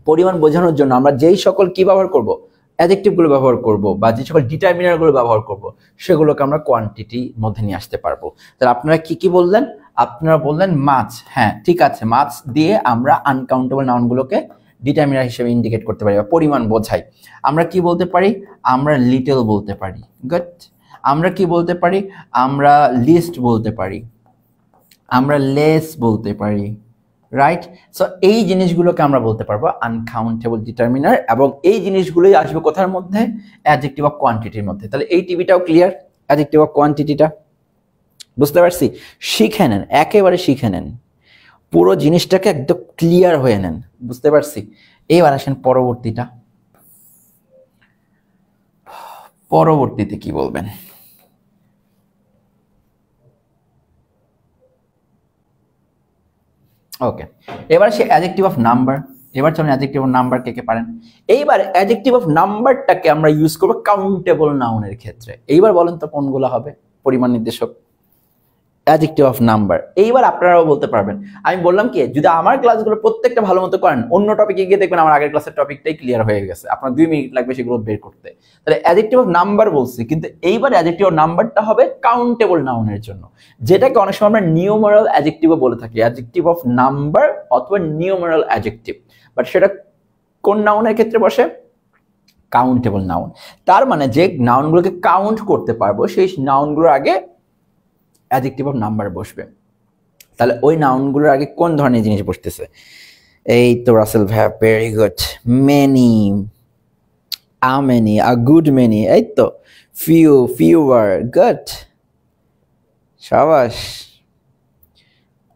পরিমাণ বোঝানোর জন্য আমরা যেই সকল কি ব্যবহার করব, অ্যাডজেক্টিভগুলো ব্যবহার করব বা যে সকল ডিটারমিনারগুলো ব্যবহার করব, সেগুলোকে আমরা কোয়ান্টিটির মধ্যে নিয়ে আসতে পারবো। তাহলে আপনারা কি বললেন? আপনারা বললেন মাছ। হ্যাঁ ঠিক আছে, মাছ দিয়ে আমরা আনকাউন্টেবল নাউনগুলোকে ডিটারমিনার হিসেবে ইন্ডিকেট করতে পারি বা পরিমাণ বোঝাই। আমরা কি বলতে পারি? আমরা লিটল বলতে পারি। গুড। আমরা কি বলতে পারি? আমরা লিস্ট বলতে পারি, আমরা লেস বলতে পারি, রাইট? সো এই জিনিসগুলোকে আমরা বলতে পারবো আনকাউন্টেবল ডিটারমিনার, এবং এই জিনিসগুলোই আসবে কোথার মধ্যে? অ্যাডজেক্টিভ অফ কোয়ান্টিটির মধ্যে। তাহলে এই টিভিটাও ক্লিয়ার, অ্যাডজেক্টিভ অফ কোয়ান্টিটিটা বুঝতে পারছি? শিখে নেন, একেবারে শিখে নেন, পুরো জিনিসটাকে একদম ক্লিয়ার হয়ে নেন। বুঝতে পারছি? এবার আসেন পরবর্তীতে কি বলবেন? ওকে, এবার সে অ্যাডজেক্টিভ অফ নাম্বার। এবার চলেন অ্যাডজেক্টিভ অফ নাম্বার কে পারেন? এইবার অ্যাডজেক্টিভ অফ নাম্বারটাকে আমরা ইউজ করব কাউন্টেবল নাউনের ক্ষেত্রে। এইবার বলেন তো কোনগুলো হবে পরিমাণ নির্দেশক? Adjective of number. এইবার আপনারাও বলতে পারবেন। আমি বললাম কি, যদি আমার ক্লাসগুলো প্রত্যেকটা ভালো মতো করেন, অন্য টপিকে গিয়ে দেখবেন আমার আগের ক্লাসের টপিকটাই ক্লিয়ার হয়ে গেছে, আপনার 2 মিনিট লাগবে সেগুলো বের করতে। তাহলে অ্যাডজেক্টিভ অফ নাম্বার বলছি, কিন্তু এইবার অ্যাডজেক্টিভ অফ নাম্বারটা হবে কাউন্টেবল নাউনের জন্য, যেটাকে অনেক সময় আমরা নিউমারাল অ্যাডজেক্টিভও বলে থাকি, অ্যাডজেক্টিভ অফ নাম্বার অথবা নিউমারাল অ্যাডজেক্টিভ। বাট সেটা কোন নাউনের ক্ষেত্রে বসে? Countable noun. তার মানে যে নাউনগুলোকে কাউন্ট করতে পারবো, সেই নাউনগুলোর আগে অ্যাডজেক্টিভ অফ নাম্বার বসবে। তাহলে ওই নাউনগুলোর আগে কোন ধরনের জিনিস বসতেছে? এই তো রাসেল ভাই, very good. Many, a many, a good many, এই তো ফিউ, ফিউয়ার, গুড, সাবাস।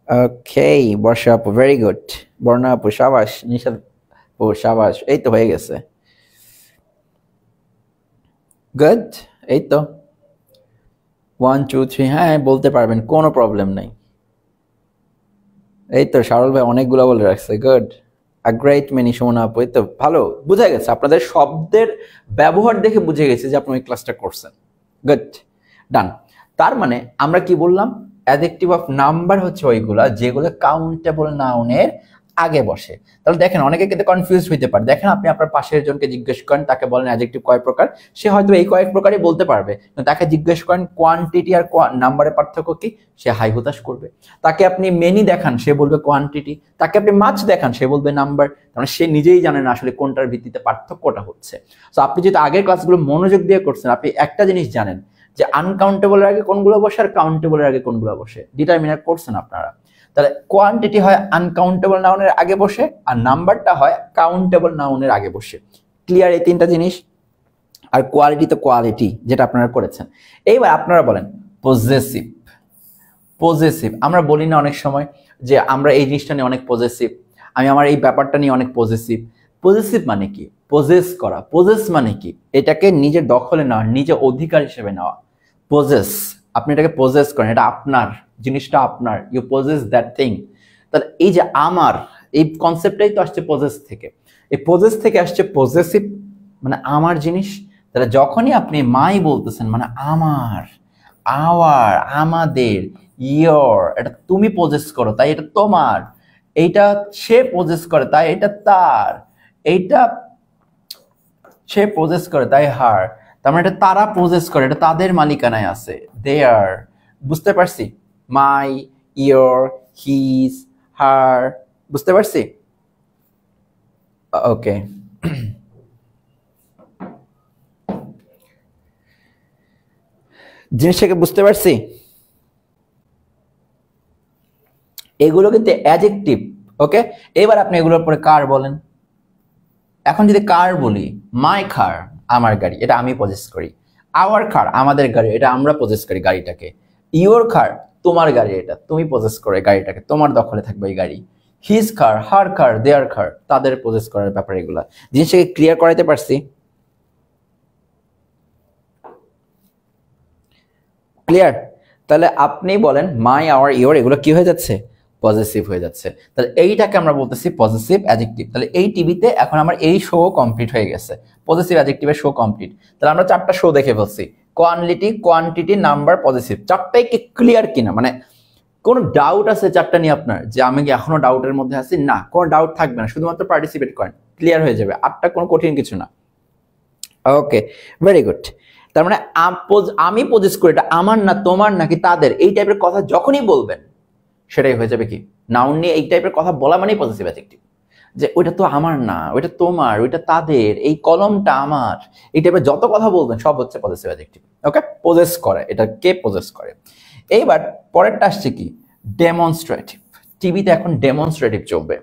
ওকে, বর্ষা আপু, ভেরি গুড। বর্ণা আপু, সাবাস। নিশাদ আপু, সাবাস। এই তো হয়ে গেছে, গুড। এই তো 1 2 3, হ্যাঁ বলতে পারবেন, কোনো প্রবলেম নেই। এই তো শারল ভাই অনেকগুলো বলে রাখছে, গুড। আ গ্রেট মেনি, সোনা আপু, এই তো ভালো বুঝা গেছে। আপনাদের শব্দের ব্যবহার দেখে বুঝে গেছে যে আপনি ওই ক্লাসটা করছেন, গুড, ডান। তার মানে আমরা কি বললাম? অ্যাডজেক্টিভ অফ নাম্বার হচ্ছে ওইগুলা যেগুলো কাউন্টেবল নাউনের আগে বসে। তাহলে দেখেন অনেকে কিন্তু কনফিউজ হইতে পারে। দেখেন আপনি আপনার পাশের জনকে জিজ্ঞেস করেন, তাকে বলেন অ্যাডজেক্টিভ কয় প্রকার, সে হয়তো এই কয়েক প্রকারই বলতে পারবে, কিন্তু তাকে জিজ্ঞেস করেন কোয়ান্টিটি আর নাম্বারের পার্থক্য কি, সে হাই হুতাশ করবে। তাকে আপনি মেনি দেখান, সে বলবে কোয়ান্টিটি। তাকে আপনি মাছ দেখান, সে বলবে নাম্বার। মানে সে নিজেই জানে না আসলে কোনটার ভিত্তিতে পার্থক্যটা হচ্ছে। তো আপনি যদি আগের ক্লাসগুলো মনোযোগ দিয়ে করছেন, আপনি একটা জিনিস জানেন যে আনকাউন্টেবলের আগে কোনগুলো বসে আর কাউন্টেবলের আগে কোনগুলো বসে, ডিটারমিনার করছেন আপনারা। তাহলে কোয়ান্টিটি হয় আনকাউন্টেবল নাউনের আগে বসে, আর নাম্বারটা হয় কাউন্টেবল নাউনের আগে বসে। ক্লিয়ার এই তিনটা জিনিস? আর কোয়ালিটি তো কোয়ালিটি, যেটা আপনারা করেছেন। এইবার আপনারা বলেন পজেসিভ। পজেসিভ আমরা বলি না অনেক সময় যে আমরা এই জিনিসটা নিয়ে অনেক পজেসিভ, আমি আমার এই ব্যাপারটা নিয়ে অনেক পজেসিভ। পজেসিভ মানে কি? পজেস করা। পজেস মানে কি? এটাকে নিজের দখলে নেওয়া, নিজের অধিকার হিসেবে নেওয়া। পজেস, আপনি এটাকে পজেস করেন, এটা আপনার, জিনিসটা আপনার, ইউ পজেস দ্যাট থিং। তাহলে এই যে আমার, এই কনসেপ্টটাই তো আসছে পজেস থেকে। এই পজেস থেকে আসছে পজেসিভ, মানে আমার জিনিস। তাহলে যখনই আপনি মাই বলতেছেন মানে আমার, আওয়ার, আমাদের, ইয়োর, এটা তুমি পজেস করো তাই এটা তোমার, এইটা সে পজেস করে তাই এটা তার, এইটা সে পজেস করে তাই হার, তার মানে এটা তারা পজেস করে, এটা তাদের মালিকানায় আছে, দেয়ার। বুঝতে পারছি? মাই, ইয়োর, হিজ, হার, বুঝতে পারছি? ওকে, জিনিসটাকে বুঝতে পারছি? এগুলো কিন্তু অ্যাডজেক্টিভ। ওকে, এবার আপনি এগুলোর পরে কার বলেন। এখন যদি কার বলি, মাই কার, আমার গাড়ি, এটা আমি পজেস করি। আওয়ার কার, আমাদের গাড়ি, এটা আমরা পজেস করি গাড়িটাকে। ইওর কার, তোমার গাড়ি, এটা তুমি পজেস করে গাড়িটাকে, তোমার দখলে থাকবে এই গাড়ি। হিজ কার, হার কার, দেয়ার কার, তাদের পজেস করার ব্যাপার। এগুলা জিনিসটাকে ক্লিয়ার করাইতে পারছি? ক্লিয়ার? তাহলে আপনি বলেন মাই, আওয়ার, ইওর, এগুলো কি হয়ে যাচ্ছে? পজিটিভ হয়ে যাচ্ছে। তাহলে এইটাকে আমরা বলতেছি পজিটিভ অ্যাডজেক্টিভ। তাহলে এই টিভিতে এখন আমার এই শো কমপ্লিট হয়ে গেছে, পজিটিভ অ্যাডজেক্টিভের শো কমপ্লিট। তাহলে আমরা 4টা শো দেখে ফেলছি, কোয়ালিটি, কোয়ান্টিটি, নাম্বার, পজিটিভ। 4টাই কি ক্লিয়ার কিনা, মানে কোনো ডাউট আছে 4টা নিয়ে আপনার, যে আমি কি এখনো ডাউটের মধ্যে আছি? না, কোনো ডাউট থাকবে না, শুধুমাত্র পার্টিসিপেট করেন, ক্লিয়ার হয়ে যাবে। 8টা কোনো কঠিন কিছু না। ওকে, ভেরি গুড। তার মানে আমি পজেস করি, এটা আমার না, তোমার নাকি তাদের, এই টাইপের কথা যখনই বলবেন সেটাই হয়ে যাবে কি নাউন নিয়ে। এই টাইপের কথা বলা মানেই পজিটিভ অ্যাডজেক্টিভ। যে ওইটা তো আমার না, ওইটা তোমার, ওইটা তাদের, এই কলমটা আমার, এই টাইপের যত কথা বলবেন সব হচ্ছে পজিটিভ অ্যাডজেক্টিভ। ওকে, পজেস করে, এটা কে পজেস করে। এইবার পরেরটা আসছে কি, ডেমনস্ট্রেটিভ। টিভিতে এখন ডেমনস্ট্রেটিভ চলবে।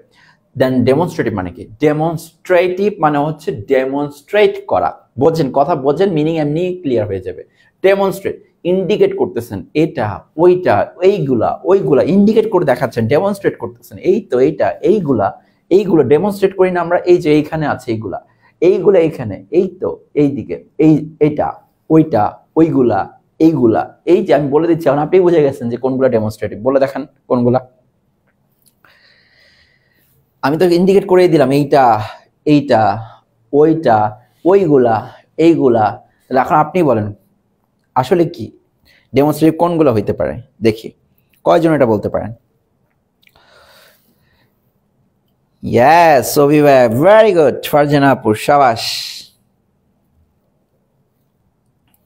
দেন ডেমনস্ট্রেটিভ মানে কি? ডেমনস্ট্রেটিভ মানে হচ্ছে ডেমনস্ট্রেট করা। বোঝেন, কথা বোঝেন, মিনিং এমনি ক্লিয়ার হয়ে যাবে। ডেমনস্ট্রেট, ইন্ডিকেট করতেছেন, এটা ওইটা এইগুলা ওইগুলা ইন্ডিকেট করে দেখাচ্ছেন, ডেমনস্ট্রেট করতেছেন, এই তো এইটা এইগুলা এইগুলো ডেমনস্ট্রেট করি না আমরা, এই যে এইখানে আছে এইগুলা, এইগুলা এইখানে, এই তো এইদিকে, এই এইটা ওইটা ওইগুলা এইগুলা, এই যে আমি বলে দিচ্ছি, এখন আপনি বুঝে গেছেন যে কোনগুলা ডেমনস্ট্রেটিভ। বলে দেখান কোনগুলা। আমি তো ইন্ডিকেট করেই দিলাম, এইটা এইটা ওইটা ওইগুলা এইগুলা। তাহলে এখন আপনি বলেন আসলে কি ডেমনস্ট্রেটিভ কোনগুলো হইতে পারে, দেখি কয়জন এটা বলতে পারেন। ইয়েস, সবি ভাই, ভেরি গুড। ফারজানা আপু, শাবাশ।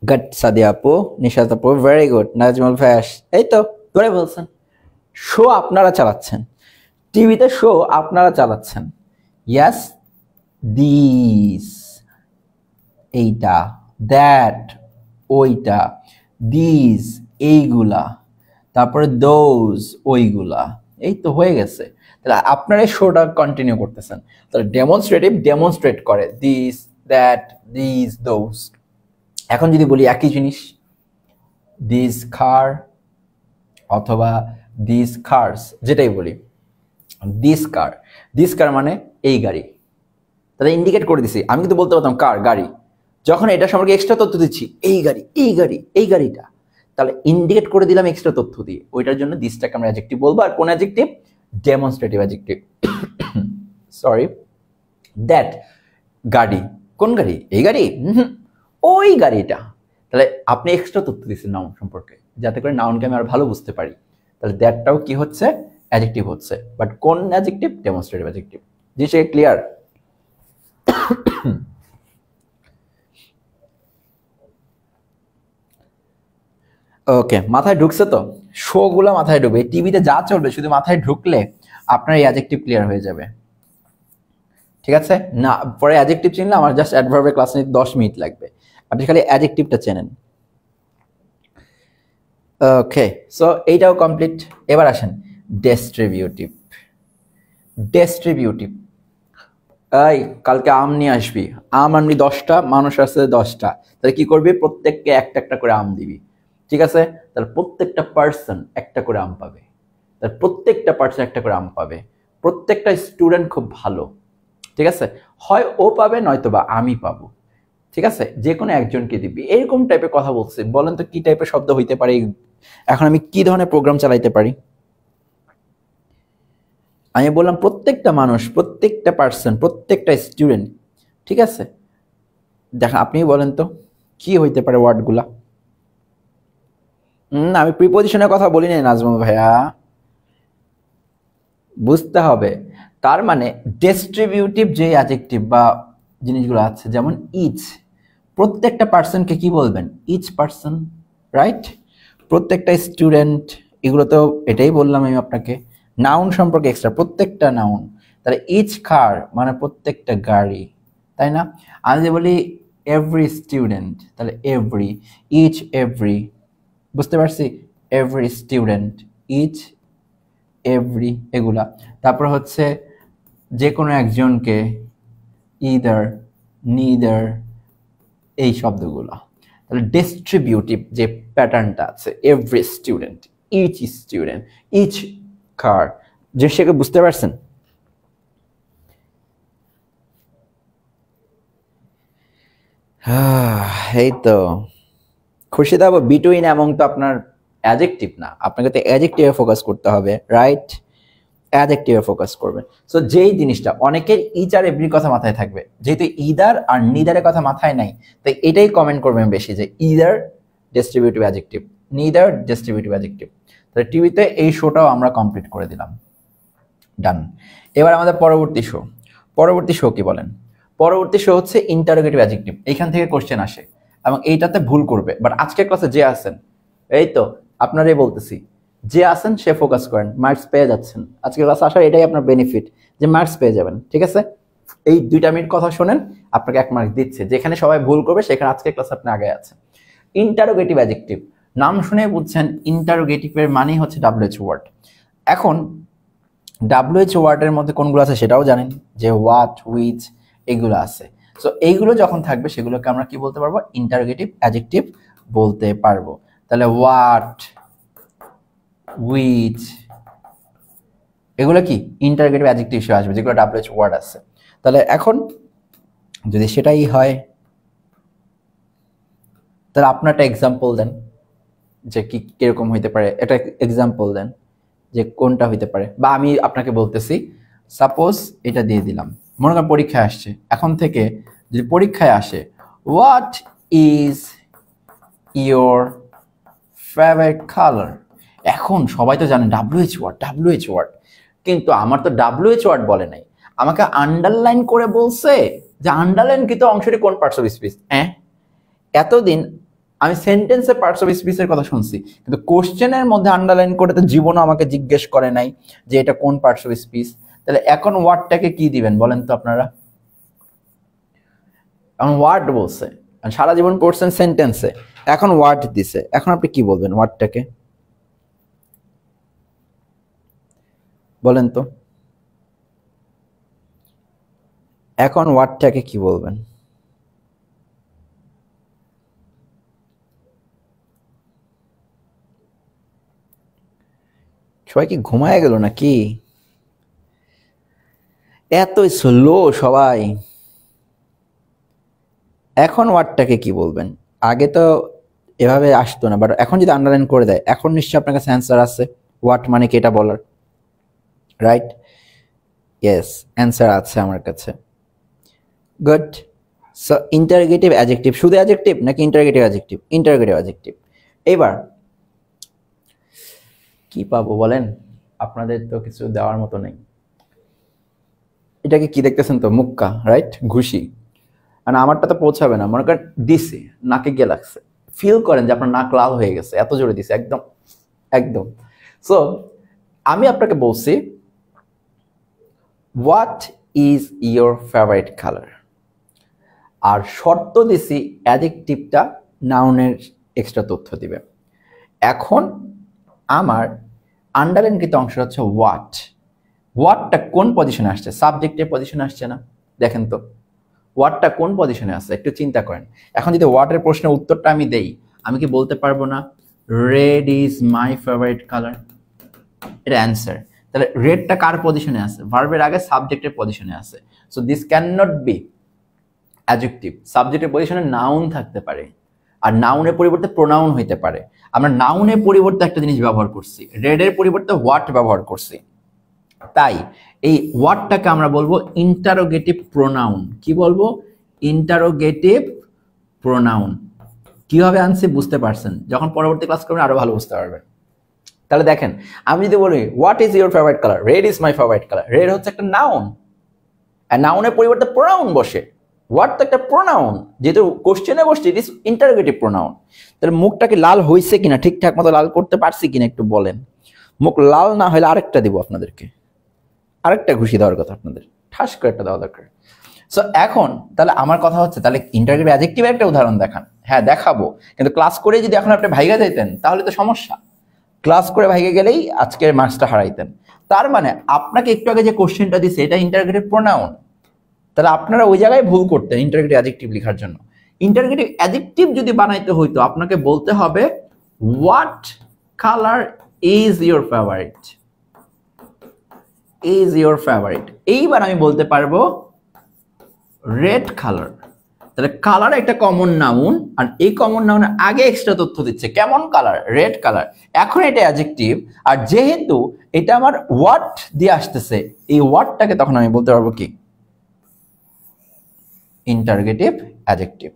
গুড। সাদিয়া আপু, নিশাত আপু, ভেরি গুড। নাজমুল ফ্যাশ, এই তো ধরে বলছেন। শো আপনারা চালাচ্ছেন, টিভিতে শো আপনারা চালাচ্ছেন। ইয়েস, দিস, এইটা, দ্যাট, ওইটা, দিস, এইগুলা, তারপরে দোজ, ওইগুলা, এই তো হয়ে গেছে। তাহলে আপনারা এই শোটা কন্টিনিউ করতেছেন। তাহলে ডেমনস্ট্রেটিভ ডেমনস্ট্রেট করে, দিস, দ্যাট, দিস, দোজ। এখন যদি বলি একই জিনিস, দিস কার অথবা দিস কার্স, যেটাই বলি, দিস কার, দিস কার মানে এই গাড়ি। তাহলে ইন্ডিকেট করে দিছি, আমি কিন্তু বলতে পারতাম কার, গাড়ি। যখন এটা সম্পর্কে এক্সট্রা তথ্য দিচ্ছি, এই গাড়ি এই গাড়ি এই গাড়িটা, তাহলে ইন্ডিকেট করে দিলাম এক্সট্রা তথ্য দিয়ে। ওইটার জন্য দিসটাকে আমরা অ্যাডজেক্টিভ বলবো। আর কোন adjective? Demonstrative adjective. Sorry, that, গাড়ি, কোন গাড়ি? এই গাড়ি, ওই গাড়িটা। তাহলে আপনি এক্সট্রা তথ্য দিচ্ছেন নাউন সম্পর্কে, যাতে করে নাউনকে আমি আর ভালো বুঝতে পারি। তাহলে দ্যাটটাও কি হচ্ছে? অ্যাডজেক্টিভ হচ্ছে। বাট কোন অ্যাডজেক্টিভ? Demonstrative adjective. জিনিসটা ক্লিয়ার? ওকে, মাথায় ঢুকছে তো? শো গুলো মাথায় ঢুকবে, টিভিতে যা চলবে শুধু মাথায় ঢুকলে আপনার এই অ্যাডজেক্টিভ ক্লিয়ার হয়ে যাবে। ঠিক আছে না? পরে অ্যাডজেক্টিভ চিনলে আমার জাস্ট অ্যাডভার্বের ক্লাস নিতে 10 মিনিট লাগবে, আপনি খালি অ্যাডজেক্টিভটা চেনেন। ওকে, সো এইটাও কমপ্লিট। এবার আসেন ডিস্ট্রিবিউটিভ। ডিস্ট্রিবিউটিভ, এই কালকে আম নিয়ে আসবি, আম আনবি 10টা, মানুষ আছে 10টা, তাহলে কি করবি? প্রত্যেককে একটা একটা করে আম দিবি। ঠিক আছে? তাহলে প্রত্যেকটা পার্সন একটা করে আম পাবে, তাহলে প্রত্যেকটা পার্সন একটা করে আম পাবে। প্রত্যেকটা স্টুডেন্ট খুব ভালো, ঠিক আছে, হয় ও পাবে নয়তো বা আমি পাবো, ঠিক আছে, যে কোনো একজনকে দিবি, এরকম টাইপের কথা বলছে। বলেন তো কি টাইপের শব্দ হইতে পারে? এখন আমি কি ধরনের প্রোগ্রাম চালাইতে পারি? আমি বললাম প্রত্যেকটা মানুষ, প্রত্যেকটা পার্সন, প্রত্যেকটা স্টুডেন্ট, ঠিক আছে। দেখেন আপনি বলেন তো কি হইতে পারে ওয়ার্ডগুলা? আমি প্রিপোজিশনের কথা বলি নাই নাজমুল ভাইয়া, বুঝতে হবে। তার মানে ডিস্ট্রিবিউটিভ যে অ্যাডজেক্টিভ বা জিনিসগুলো আছে, যেমন ইচ, প্রত্যেকটা পার্সনকে কি বলবেন? Each person, right? প্রত্যেকটা স্টুডেন্ট, এগুলো তো এটাই বললাম আমি আপনাকে। নাউন সম্পর্কে এক্সট্রা, প্রত্যেকটা নাউন। তাহলে ইচ কার মানে প্রত্যেকটা গাড়ি, তাই না? আমি যে বলি এভরি স্টুডেন্ট, তাহলে এভরি, ইচ, এভরি, বুঝতে পারছি? এভরি স্টুডেন্ট, ইচ, এভরি, এগুলা। তারপর হচ্ছে যে কোনো একজনকে, ইদার, নিদার, এই শব্দগুলো। তাহলে ডিস্ট্রিবিউটিভ যে প্যাটার্নটা আছে, every student, each student, each car, যে সেকে, বুঝতে পারছেন? এই তো খুশিদা, বিটুইন এমন তো আপনার অ্যাডজেক্টিভ না, আপনাকে তো অ্যাডজেক্টিভে ফোকাস করতে হবে, রাইট? অ্যাডজেক্টিভে ফোকাস করবেন। সো যেই জিনিসটা, অনেকের ইচ আর এভরির কথা মাথায় থাকবে, যেহেতু ইদার আর নিদারের কথা মাথায় নাই, তাই এটাই কমেন্ট করবেন বেশি, যে either distributive adjective, neither distributive adjective. তাহলে টিভিতে এই শোটাও আমরা কমপ্লিট করে দিলাম, ডান। এবার আমাদের পরবর্তী শো, পরবর্তী শো কি বলেন? পরবর্তী শো হচ্ছে ইন্টারোগেটিভ অ্যাডজেক্টিভ। এইখান থেকে কোশ্চেন আসে এবং এইটাতে ভুল করবে, বাট আজকের ক্লাসে যে আছেন, এই তো আপনারাই বলতেছি, যে আছেন সে ফোকাস করেন, মার্কস পেয়ে যাচ্ছেন। আজকের ক্লাসে আসার এটাই আপনার বেনিফিট, যে মার্কস পেয়ে যাবেন, ঠিক আছে? এই 2 মিনিট কথা শোনেন, আপনাকে 1 মার্ক দিচ্ছে। যেখানে সবাই ভুল করবে সেখানে আজকের ক্লাসে আপনি আগে আছেন। ইন্টারোগেটিভ অ্যাডজেক্টিভ, নাম শুনে বুঝছেন ইন্টারোগেটিভের মানেই হচ্ছে WH ওয়ার্ড। এখন WH ওয়ার্ডের মধ্যে কোনগুলো আছে সেটাও জানেন, যে হোয়াট, হুইচ, এগুলো আছে। সো এইগুলো যখন থাকবে সেগুলোকে আমরা কি বলতে পারবো? ইন্টারোগেটিভ অ্যাডজেক্টিভ বলতে পারবো। তাহলে হোয়াট, হুইচ, এগুলো কি ইন্টারোগেটিভ অ্যাডজেক্টিভ হিসেবে আসবে, যেগুলো WH ওয়ার্ড আছে। তাহলে এখন যদি সেটাই হয়, তাহলে আপনার একটা এক্সাম্পল দেন, যে কি কিরকম হইতে পারে, এটা এক্সাম্পল দেন যে কোনটা হইতে পারে। বা আমি আপনাকে বলতেছি, সাপোজ এটা দিয়ে দিলাম, মনে করেন পরীক্ষায় আসছে, এখন থেকে যদি পরীক্ষায় আসে, what is your favourite colour, এখন সবাই তো জানে WH ওয়ার্ড, WH ওয়ার্ড, কিন্তু আমার তো WH ওয়ার্ড বলে নাই, আমাকে আন্ডারলাইন করে বলছে যে আন্ডারলাইনকৃত অংশটি কোন পার্টস অফ স্পিচ। এতদিন আমি সেন্টেন্সে পার্টস অফ স্পিচের কথা শুনছি, কিন্তু কোশ্চেনের মধ্যে আন্ডারলাইন করে তো জীবনও আমাকে জিজ্ঞেস করে নাই যে এটা কোন পার্টস অফ স্পিচ। তাহলে এখন ওয়ার্ডটাকে কি দিবেন বলেন তো আপনারা? এখন ওয়ার্ড বলছে, সারা জীবন পড়ছেন সেন্টেন্সে, এখন ওয়ার্ড দিছে, এখন আপনি কি বলবেন ওয়ার্ডটাকে? বলেন তো এখন ওয়ার্ডটাকে কি বলবেন? সবাই কি ঘুমায় গেল নাকি? এত স্লো সবাই। এখন ওয়ার্ডটাকে কি বলবেন? আগে তো এভাবে আসতো না, বাট এখন যদি আন্ডারলাইন করে দেয়, এখন নিশ্চয়ই আপনার কাছে অ্যান্সার আছে ওয়ার্ড মানে কি এটা বলার, রাইট? ইয়েস, অ্যান্সার আছে আমার কাছে। গুড। সো ইন্টারোগেটিভ অ্যাডজেক্টিভ, শুধু অ্যাডজেক্টিভ নাকি ইন্টারোগেটিভ অ্যাডজেক্টিভ? Interrogative adjective. এবার কি পাবো বলেন? আপনাদের তো কিছু দেওয়ার মতো নেই। এটাকে কি দেখতেছেন তো? মুক্কা, রাইট? ঘুষি। মানে আমারটা তো পৌঁছাবে না, মনে করেন দিছে, নাকে গিয়ে লাগছে, ফিল করেন যে আপনার নাক লাল হয়ে গেছে, এত জোরে দিছে, একদম একদম। সো আমি আপনাকে বলছি what is your favourite colour, আর শর্ত দিছি অ্যাডজেক্টিভটা নাউনের এক্সট্রা তথ্য দিবে। এখন আমার আন্ডারলাইনকৃত অংশ হচ্ছে হোয়াট। হোয়াটটা কোন পজিশনে আসছে? সাবজেক্টের পজিশনে আসছে না? দেখেন তো ওয়ার্ডটা কোন পজিশনে আছে, একটু চিন্তা করেন। এখন যদি ওয়ার্ডের প্রশ্নের উত্তরটা আমি দেই, আমি কি বলতে পারবো না red is my favourite colour? এটা অ্যান্সার। তাহলে রেডটা কার পজিশনে আছে? ভার্বের আগে সাবজেক্টের পজিশনে আছে। So this cannot be adjective. সাবজেক্টের পজিশনে নাউন থাকতে পারে, আর নাউনের পরিবর্তে প্রোনাউন হইতে পারে। আমরা নাউনের পরিবর্তে একটা জিনিস ব্যবহার করছি, রেডের পরিবর্তে হোয়াট ব্যবহার করছি। তাই এই হোয়াটটাকে আমরা বলবো ইন্টারোগেটিভ প্রোনাউন। কি বলবো? Interrogative pronoun. কিভাবে আনছি বুঝতে পারছেন, যখন পরবর্তী ক্লাস করবেন আরো ভালো বুঝতে পারবেন। তাহলে দেখেন, আমি যদি বলি what is your favourite colour, red is my favourite colour. Red হচ্ছে একটা নাউন, আর নাউনের পরিবর্তে প্রোনাউন বসে। হোয়াট তো একটা প্রোনাউন, যেহেতু কোশ্চেনে বসছে ইট ইজ ইন্টারোগেটিভ প্রোনাউন। তাহলে মুখটাকে লাল হয়েছে কিনা, ঠিকঠাক মতো লাল করতে পারছি কিনা একটু বলেন। মুখ লাল না হলে আরেকটা দিব আপনাদেরকে, আরেকটা ঘুষি দেওয়ার কথা আপনাদের, ঠাস করে একটা দেওয়া দরকার। সো এখন তাহলে আমার কথা হচ্ছে, তাহলে ইন্টারোগেটিভ অ্যাডজেক্টিভের একটা উদাহরণ দেখান। হ্যাঁ দেখাবো, কিন্তু ক্লাস করে যদি এখন আপনি ভাইগা যাইতেন তাহলে তো সমস্যা। ক্লাস করে ভাইগে গেলেই আজকের মার্কসটা হারাইতেন। তার মানে আপনাকে একটু আগে যে কোশ্চেনটা দিছে এটা ইন্টারোগেটিভ প্রোনাউন, তাহলে আপনারা ওই জায়গায় ভুল করতেন ইন্টারোগেটিভ অ্যাডজেক্টিভ লেখার জন্য। ইন্টারোগেটিভ অ্যাডজেক্টিভ যদি বানাইতে হইতো আপনাকে বলতে হবে what colour is your favourite, is your favourite. এইবার আমি বলতে পারবো রেড কালার। তাহলে কালার একটা কমন নাউন, আর এই কমন নাউনের আগে এক্সট্রা তথ্য দিচ্ছে কেমন কালার, রেড কালার। এখন এটা অ্যাডজেক্টিভ, আর যেহেতু এটা আমার হোয়াট দিয়ে আসতেছে, এই হোয়াটটাকে তখন আমি বলতে পারবো কি ইন্টারোগেটিভ অ্যাডজেক্টিভ।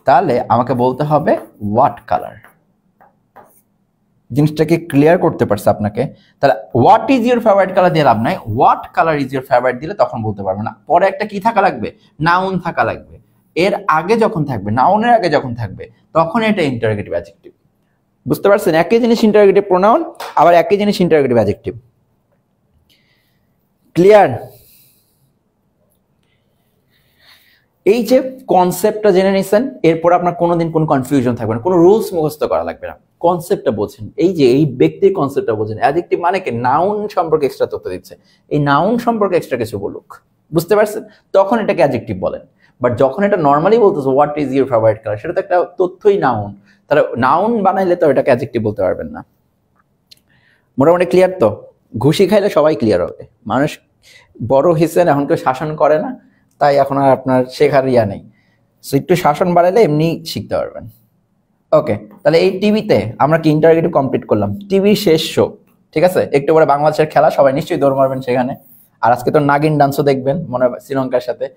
তাহলে আমাকে বলতে হবে হোয়াট কালার। জিনিসটাকে ক্লিয়ার করতে পারছে আপনাকে? তাহলে what is your favourite colour দিয়ে লাভ নাই, what colour is your favourite দিলে তখন বলতে পারবে না। পরে একটা কি থাকা লাগবে, নাউন থাকা লাগবে। এর আগে যখন থাকবে, নাউনের আগে যখন থাকবে, তখন এটা ইন্টারোগেটিভ অ্যাডজেক্টিভ। বুঝতে পারছেন? একই জিনিস ইন্টারোগেটিভ প্রোনাউন, আবার একই জিনিস ইন্টারোগেটিভ অ্যাডজেক্টিভ। ক্লিয়ার? এই যে কনসেপ্টটা জেনে নিছেন, এরপর আপনার কোনোদিন কোনো কনফিউশন থাকবে না, কোনো রুলস মুখস্থ করা লাগবে না। কনসেপ্টটা বোঝেন, এই যে এই ব্যক্তির কনসেপ্টটা বোঝেন। অ্যাডজেক্টিভ মানে কি, নাউন সম্পর্কে এক্সট্রা তথ্য দিচ্ছে, এই নাউন সম্পর্কে এক্সট্রা কিছু বলুক। বুঝতে পারছেন? তখন এটাকে অ্যাডজেক্টিভ বলেন। বাট যখন এটা নর্মালি বলতেছে what is your favourite colour, সেটা তো একটা তথ্যই নাউন। তাহলে নাউন বানাইলে তো এটাকে অ্যাডজেক্টিভ বলতে পারবেন না। মোটামুটি ক্লিয়ার তো? ঘুষি খাইলে সবাই ক্লিয়ার হবে। মানুষ বড় হয়েছেন, এখন কেউ শাসন করে না, তাই এখন আর আপনার শেখার ইয়া নেই। সো একটু শাসন বাড়াইলে এমনি শিখতে পারবেন। ওকে, তাহলে এই টিভিতে আমরা কি ইন্টারোগেটিভ কমপ্লিট করলাম। টিভি শেষ শো, ঠিক আছে? একটু পরে বাংলাদেশের খেলা, সবাই নিশ্চয়ই দৌড় মারবেন সেখানে। আর আজকে তো নাগিন ডান্সও দেখবেন মনে হয় শ্রীলঙ্কার সাথে।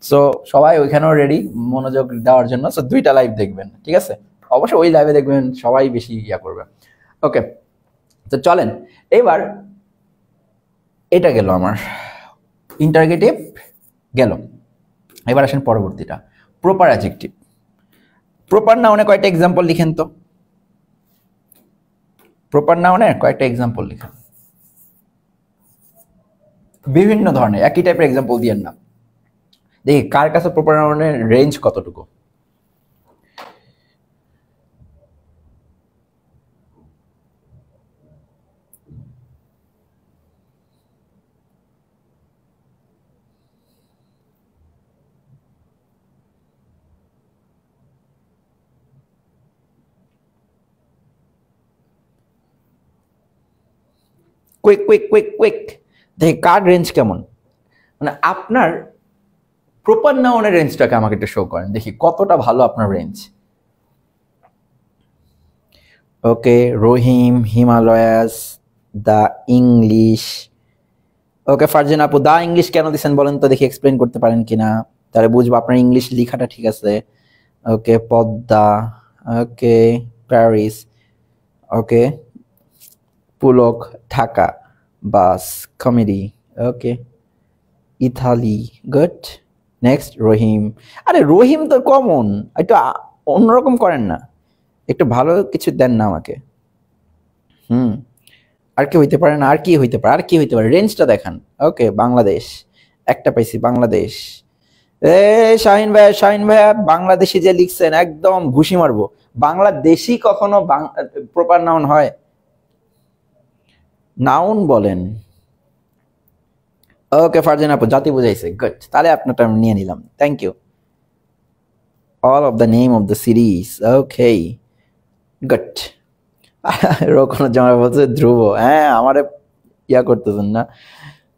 সো সবাই ওইখানেও রেডি মনোযোগ দেওয়ার জন্য। সো 2টা লাইভ দেখবেন, ঠিক আছে? অবশ্যই ওই লাইভে দেখবেন, সবাই বেশি ইয়া করবে। ওকে, তো চলেন এবার, এটা গেল আমার ইন্টারোগেটিভ গেল। এবার আসেন পরবর্তীটা, প্রপার অ্যাডজেক্টিভ। প্রপার নাউনে কয়েকটা এক্সাম্পল লিখেন তো। প্রপার নাউনের কয়েকটা এক্সাম্পল লিখেন, বিভিন্ন ধরনের, একই টাইপের এক্সাম্পল দিয়েন না। দেখি কার কাছে প্রপার নাউনের রেঞ্জ কতটুকু। কুইক কুইক কুইক কুইক, দেখি কার রেঞ্জ কেমন। মানে আপনার প্রপার নাউনের রেঞ্জটাকে আমাকে একটু শো করেন, দেখি কতটা ভালো আপনার range. Okay, Rahim, Himalayas, the English. Okay Farzan আপু, দ্য ইংলিশ কেন দিচ্ছেন বলেন তো দেখি, এক্সপ্লেন করতে পারেন কিনা, তাহলে বুঝবো আপনার ইংলিশ লেখাটা ঠিক আছে। ওকে, পদ্মা। ওকে, প্যারিস। ওকে, পুলক, ঢাকা, বাস, কমেডি। ওকে, ইতালি, গুড। নেক্সট রহিম। আরে রহিম তো কমন, একটু অন্যরকম করেন না, একটু ভালো কিছু দেন না আমাকে। আর কি হইতে পারে না, আর কি হইতে পারে, আর কি হইতে পারে, রেঞ্জটা দেখান। ওকে, বাংলাদেশ, একটা পাইছি, বাংলাদেশ। শাহিন ভাইয়া, শাহিন ভাইয়া বাংলাদেশি যে লিখছেন একদম ঘুষি মারবো। বাংলাদেশি কখনো প্রপার নাউন হয়? নাউন বলেন। ওকে ফারজান আপু, জাতি বুঝাইছে, গুড। তাহলে আপনারটা আমি নিয়ে নিলাম, thank you. All of the name of the series, okay good. Rokon Jama বলছে ধ্রুব, হ্যাঁ আমার ইয়া করতেছেন না।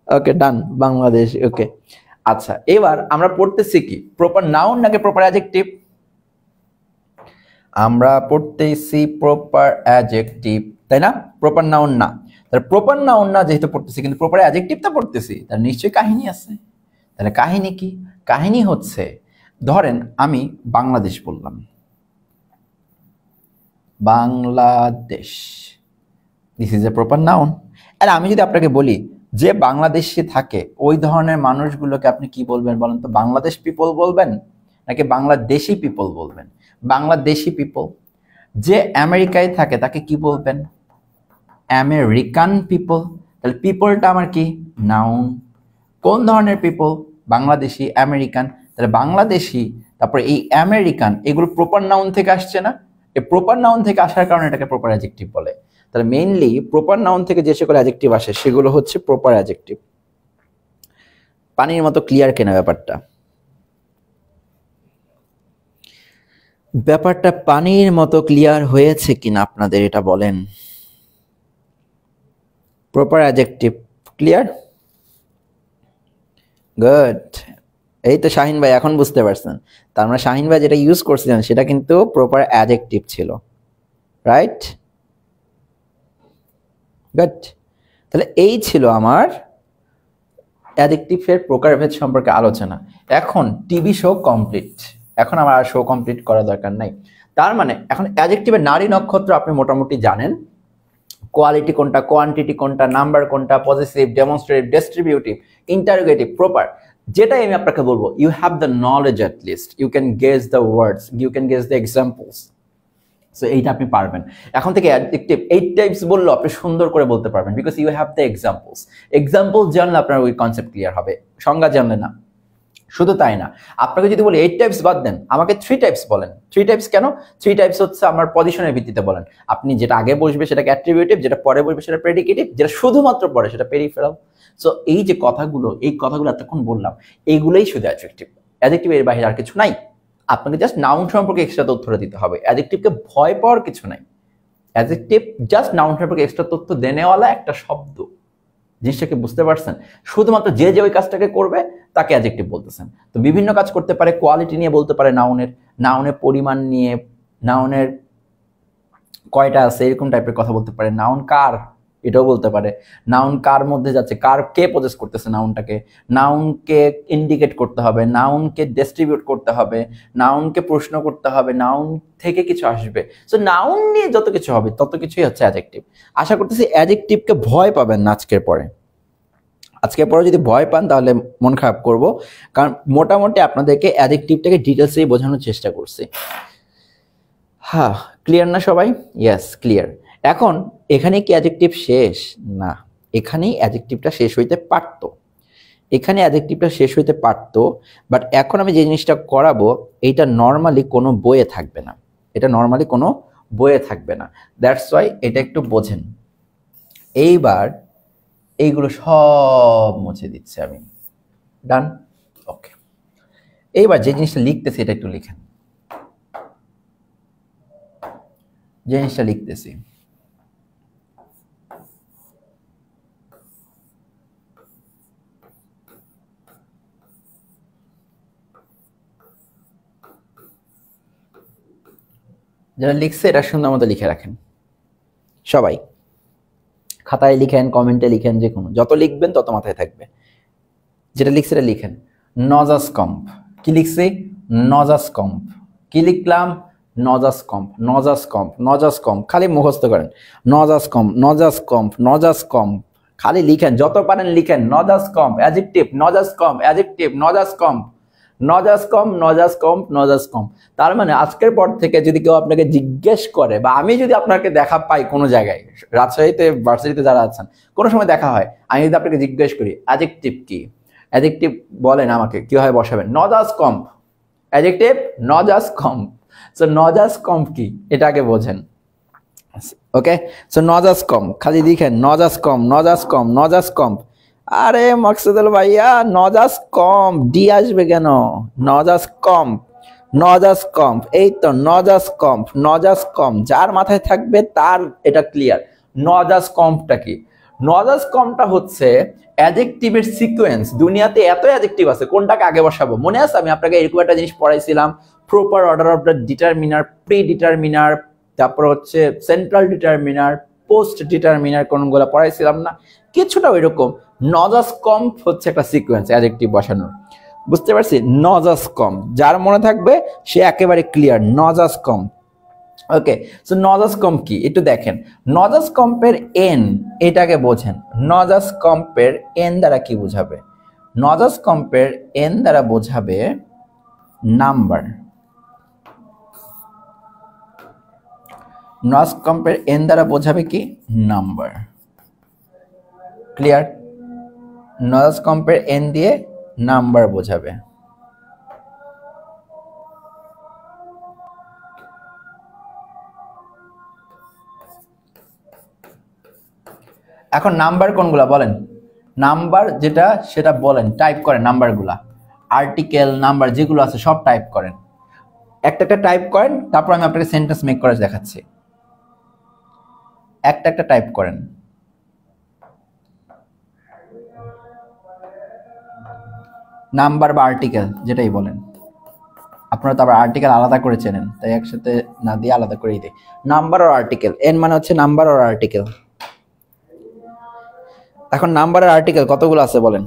ওকে ডান, বাংলাদেশ। ওকে আচ্ছা, এবার আমরা পড়তেছি কি প্রপার নাউন নাকি প্রপার অ্যাডজেক্টিভ? আমরা পড়তেছি প্রপার অ্যাডজেক্টিভ, তাই না? প্রপার নাউন না। তাহলে প্রপার নাউন না যেহেতু পড়তেছি, কিন্তু প্রপার অ্যাডজেক্টিভটা পড়তেছি, তার নিশ্চয়ই কাহিনী আছে। তাহলে কাহিনী কি? কাহিনী হচ্ছে, ধরেন আমি বাংলাদেশ বললাম, Bangladesh, this is a proper noun. আর আমি যদি আপনাকে বলি যে বাংলাদেশে থাকে ওই ধরনের মানুষগুলোকে আপনি কি বলবেন বলেন তো? বাংলাদেশ পিপল বলবেন নাকি বাংলাদেশি পিপল বলবেন? বাংলাদেশি পিপল। যে আমেরিকায় থাকে তাকে কি বলবেন? American people. তাহলে পিপলটা আমার কি? নাউন। কোন ধরনের পিপল? বাংলাদেশি, আমেরিকান। তাহলে বাংলাদেশি, তারপরে এই আমেরিকান, এগুলো প্রপার নাউন থেকে আসছে না? এই প্রপার নাউন থেকে আসার কারণে এটাকে প্রপার অ্যাডজেক্টিভ বলে। তাহলে মেইনলি প্রপার নাউন থেকে যে সকল অ্যাডজেক্টিভ আসে সেগুলো হচ্ছে প্রপার অ্যাডজেক্টিভ। পানির মতো ক্লিয়ার কেনা ব্যাপারটা? ব্যাপারটা পানির মতো ক্লিয়ার হয়েছে কিনা আপনাদের এটা বলেন। Proper adjective clear? গুড। এই তো শাহিন ভাই এখন বুঝতে পারছেন। তার মানে শাহিন ভাই যেটা ইউজ করছিলেন সেটা কিন্তু প্রপার অ্যাডজেক্টিভ ছিল, রাইট? গুড। তাহলে এই ছিল আমার অ্যাডজেক্টিভের প্রকারভেদ সম্পর্কে আলোচনা। এখন টিভি শো কমপ্লিট, এখন আমার আর শো কমপ্লিট করা দরকার নাই। তার মানে এখন অ্যাডজেক্টিভের নারী নক্ষত্র আপনি মোটামুটি জানেন। কোয়ালিটি কোনটা, কোয়ান্টিটি কোনটা, নাম্বার কোনটা, positive, demonstrative, distributive, interrogative, proper. যেটাই আমি আপনাকে বলবো, you have the knowledge at least, you can guess the words, you can guess the examples. So এইটা আপনি পারবেন। এখন থেকে অ্যাডজেক্টিভ 8 টাইপস বললেও আপনি সুন্দর করে বলতে পারবেন, because you have the examples. Example জানলে আপনার ওই কনসেপ্ট ক্লিয়ার হবে, সংজ্ঞা জানলে না। শুধু তাই না, আপনাকে যদি বলি 8 টাইপস বাদ দেন, আমাকে 3 টাইপস বলেন। 3 টাইপস কেন? 3 টাইপস হচ্ছে আমার পজিশনের ভিত্তিতে বলেন। আপনি যেটা আগে বসবে সেটাকে অ্যাট্রিবিউটিভ, যেটা পরে বসবে সেটা প্রেডিকেটিভ, যেটা শুধুমাত্র পরে সেটা পেরিফেরাল। সো এই যে কথাগুলো, এই কথাগুলো এতক্ষণ বললাম, এইগুলোই শুধু অ্যাডজেক্টিভ। অ্যাডজেক্টিভ এর বাইরে আর কিছু নাই। আপনাকে জাস্ট নাউন সম্পর্কে এক্সট্রা তথ্যটা দিতে হবে। অ্যাডজেক্টিভকে ভয় পাওয়ার কিছু নাই। অ্যাডজেক্টিভ জাস্ট নাউন সম্পর্কে এক্সট্রা তথ্য দেনেওয়ালা একটা শব্দ। জিনিসটাকে বুঝতে পারছেন? শুধুমাত্র যে যে ওই কাজটাকে করবে তাকে অ্যাডজেক্টিভ বলতেছেন। তো বিভিন্ন কাজ করতে পারে, কোয়ালিটি নিয়ে বলতে পারে, নাউনের পরিমাণ নিয়ে, নাউনের কয়টা আছে এরকম টাইপের কথা বলতে পারে, নাউন কার এটাও বলতে পারে, নাউন কার মধ্যে যাচ্ছে, কে পজেস করতেছে নাউনটাকে, নাউনকে ইন্ডিকেট করতে হবে, নাউনকে ডিস্ট্রিবিউট করতে হবে, নাউনকে প্রশ্ন করতে হবে, নাউন থেকে কিছু আসবে। সো নাউন নিয়ে যত কিছু হবে তত কিছুই হচ্ছে অ্যাডজেক্টিভ। আশা করতেছি অ্যাডজেক্টিভকে ভয় পাবেন না আজকের পরে। আজকের পরে যদি ভয় পান তাহলে মন খারাপ করব, কারণ মোটামুটি আপনাদেরকে অ্যাডজেক্টিভটাকে ডিটেলসেই বোঝানোর চেষ্টা করছি। হ্যাঁ, ক্লিয়ার না সবাই? Yes, clear. এখন এখানে কি অ্যাডজেক্টিভ শেষ? না, এখানেই অ্যাডজেক্টিভটা শেষ হইতে পারতো, এখানে অ্যাডজেক্টিভটা শেষ হইতে পারতো। বাট এখন আমি যে জিনিসটা করাবো এইটা নর্মালি কোনো বইয়ে থাকবে না, এটা নর্মালি কোনো বইয়ে থাকবে না। দ্যাটস ওয়াই এটা একটু বোঝেন। এইবার এইগুলো সব মুছে দিচ্ছি আমি। ডান? ওকে। এইবার যে জিনিসটা লিখতেছি এটা একটু লিখেন। জিনিসটা লিখতেছি, যারা লিখছে এটা সুন্দর মতো লিখে রাখেন সবাই। খাতায় লিখেন, কমেন্টে লিখেন, যে কোনো, যত লিখবেন তত মাথায় থাকবে। যেটা লিখছে এটা লিখেন। নজাস কম্প। কি লিখছি? নজাস কম্প। কি লিখলাম? নজাস কম্প, নজাস কম্প, নজাস কম্প। খালি মুখস্থ করেন, নজাস কম্প, নজাস কম্প, নজাস কম্প। খালি লিখেন, যত পারেন লিখেন। নজাস কম্প অ্যাডজেক্টিভ, নজাস কম্প অ্যাডজেক্টিভ, নজাস কম্প, নজাস কম্প, নজাস কম্প, নজাস কম্প। তার মানে আজকের পর থেকে যদি কেউ আপনাকে জিজ্ঞেস করে, বা আমি যদি আপনাকে দেখা পাই কোনো জায়গায়, রাজশাহীতে ভার্সিটিতে যারা আছেন কোনো সময় দেখা হয়, আমি যদি আপনাকে জিজ্ঞেস করি অ্যাডজেক্টিভ কি, অ্যাডজেক্টিভ বলেন আমাকে, কিভাবে বসাবেন? নজাস কম্প অ্যাডজেক্টিভ, নজাস কম্প। সো নজাস কম্প কি এটা আগে বোঝেন। ওকে, সো নজাস কম্প খালি লিখেন, নজাস কম্প, নজাস কম্প, নজাস কম্প। আরে মাকসুদুল ভাইয়া, নজাস কম্প, ডি আসবে কেন? নজাস কম্প, নজাস কম্প, এই তো নজাস কম্প, নজাস কম্প। যার মাথায় থাকবে তার এটা ক্লিয়ার। নজাস কম্পটা কি? নজাস কমটা হচ্ছে অ্যাডজেক্টিভের সিকোয়েন্স। দুনিয়াতে এত অ্যাডজেক্টিভ আছে, কোনটাকে আগে বসাবো? মনে আছে আমি আপনাকে এরকম একটা জিনিস পড়াইছিলাম, proper order of the determiner, predeterminer, তারপর হচ্ছে সেন্ট্রাল ডিটারমিনার, পোস্ট ডিটারমিনার, কোনগুলো পড়াইছিলাম না? কিছুটা ওইরকম নজাস কম হচ্ছে একটা সিকোয়েন্স অ্যাডজেক্টিভ বসানোর। বুঝতে পারছি? নজাস কম, যার মনে থাকবে সে একেবারে ক্লিয়ার। নজাস কম, ওকে। সো নজাস কম কি একটু দেখেন। নজাস কম্পের এন, এটাকে বোঝেন। নজাস কম্পের এন দ্বারা কি বোঝাবে? নজাস কম্পের এন দ্বারা বোঝাবে নাম্বার। নজাস কম্পের এন দ্বারা বোঝাবে কি? নাম্বার। ক্লিয়ার? নজাস কম্পের এন দিয়ে নাম্বার বোঝাবে। এখন নাম্বার কোনগুলা বলেন? নাম্বার যেটা সেটা বলেন, টাইপ করেন নাম্বারগুলা। আর্টিকেল, নাম্বার যেগুলো আছে সব টাইপ করেন, একটা একটা টাইপ করেন, তারপর আমি আপনাকে সেন্টেন্স মেক করে দেখাচ্ছি। একটা একটা টাইপ করেন। নাম্বার বা আর্টিকেল যেটাই বলেন, আপনারা তো আবার আর্টিকেল আলাদা করে চেনেন, তাই একসাথে না দিয়ে আলাদা করেই দিই। নাম্বার আর আর্টিকেল, এন মানে হচ্ছে নাম্বার আর আর্টিকেল। এখন নাম্বার আর আর্টিকেল কতগুলো আছে বলেন?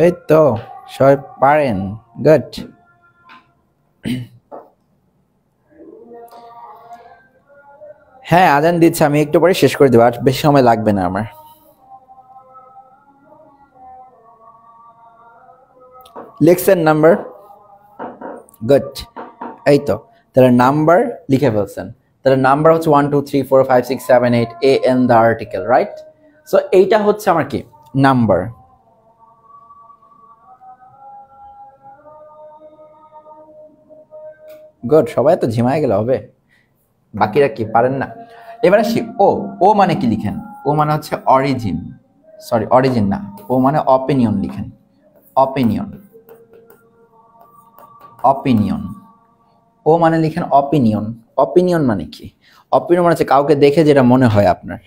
এই তো সবাই পারেন, গুড। হ্যাঁ, আজান দিচ্ছে, আমি একটু পরে শেষ করে দেবো, আর বেশি সময় লাগবে না আমার। লিখছেন নাম্বার? গুড। এই তো, তাহলে নাম্বার লিখে ফেলছেন। তাহলে নাম্বার হচ্ছে 1 2 3 4 5 6 7 8 A N the article, right? So এইটা হচ্ছে আমার কি? নাম্বার। গুড, সবাই তো ঝিমায় গেলে হবে, বাকিরা কি পারেন না? এবার আসি ও। ও মানে কি লিখেন? ও মানে হচ্ছে অরিজিন, সরি অরিজিন না, ও মানে অপিনিয়ন লিখেন। Opinion, opinion. ও মানে লিখেন অপিনিয়ন। অপিনিয়ন মানে কি? অপিনিয়ন মানে হচ্ছে কাউকে দেখে যেটা মনে হয় আপনার,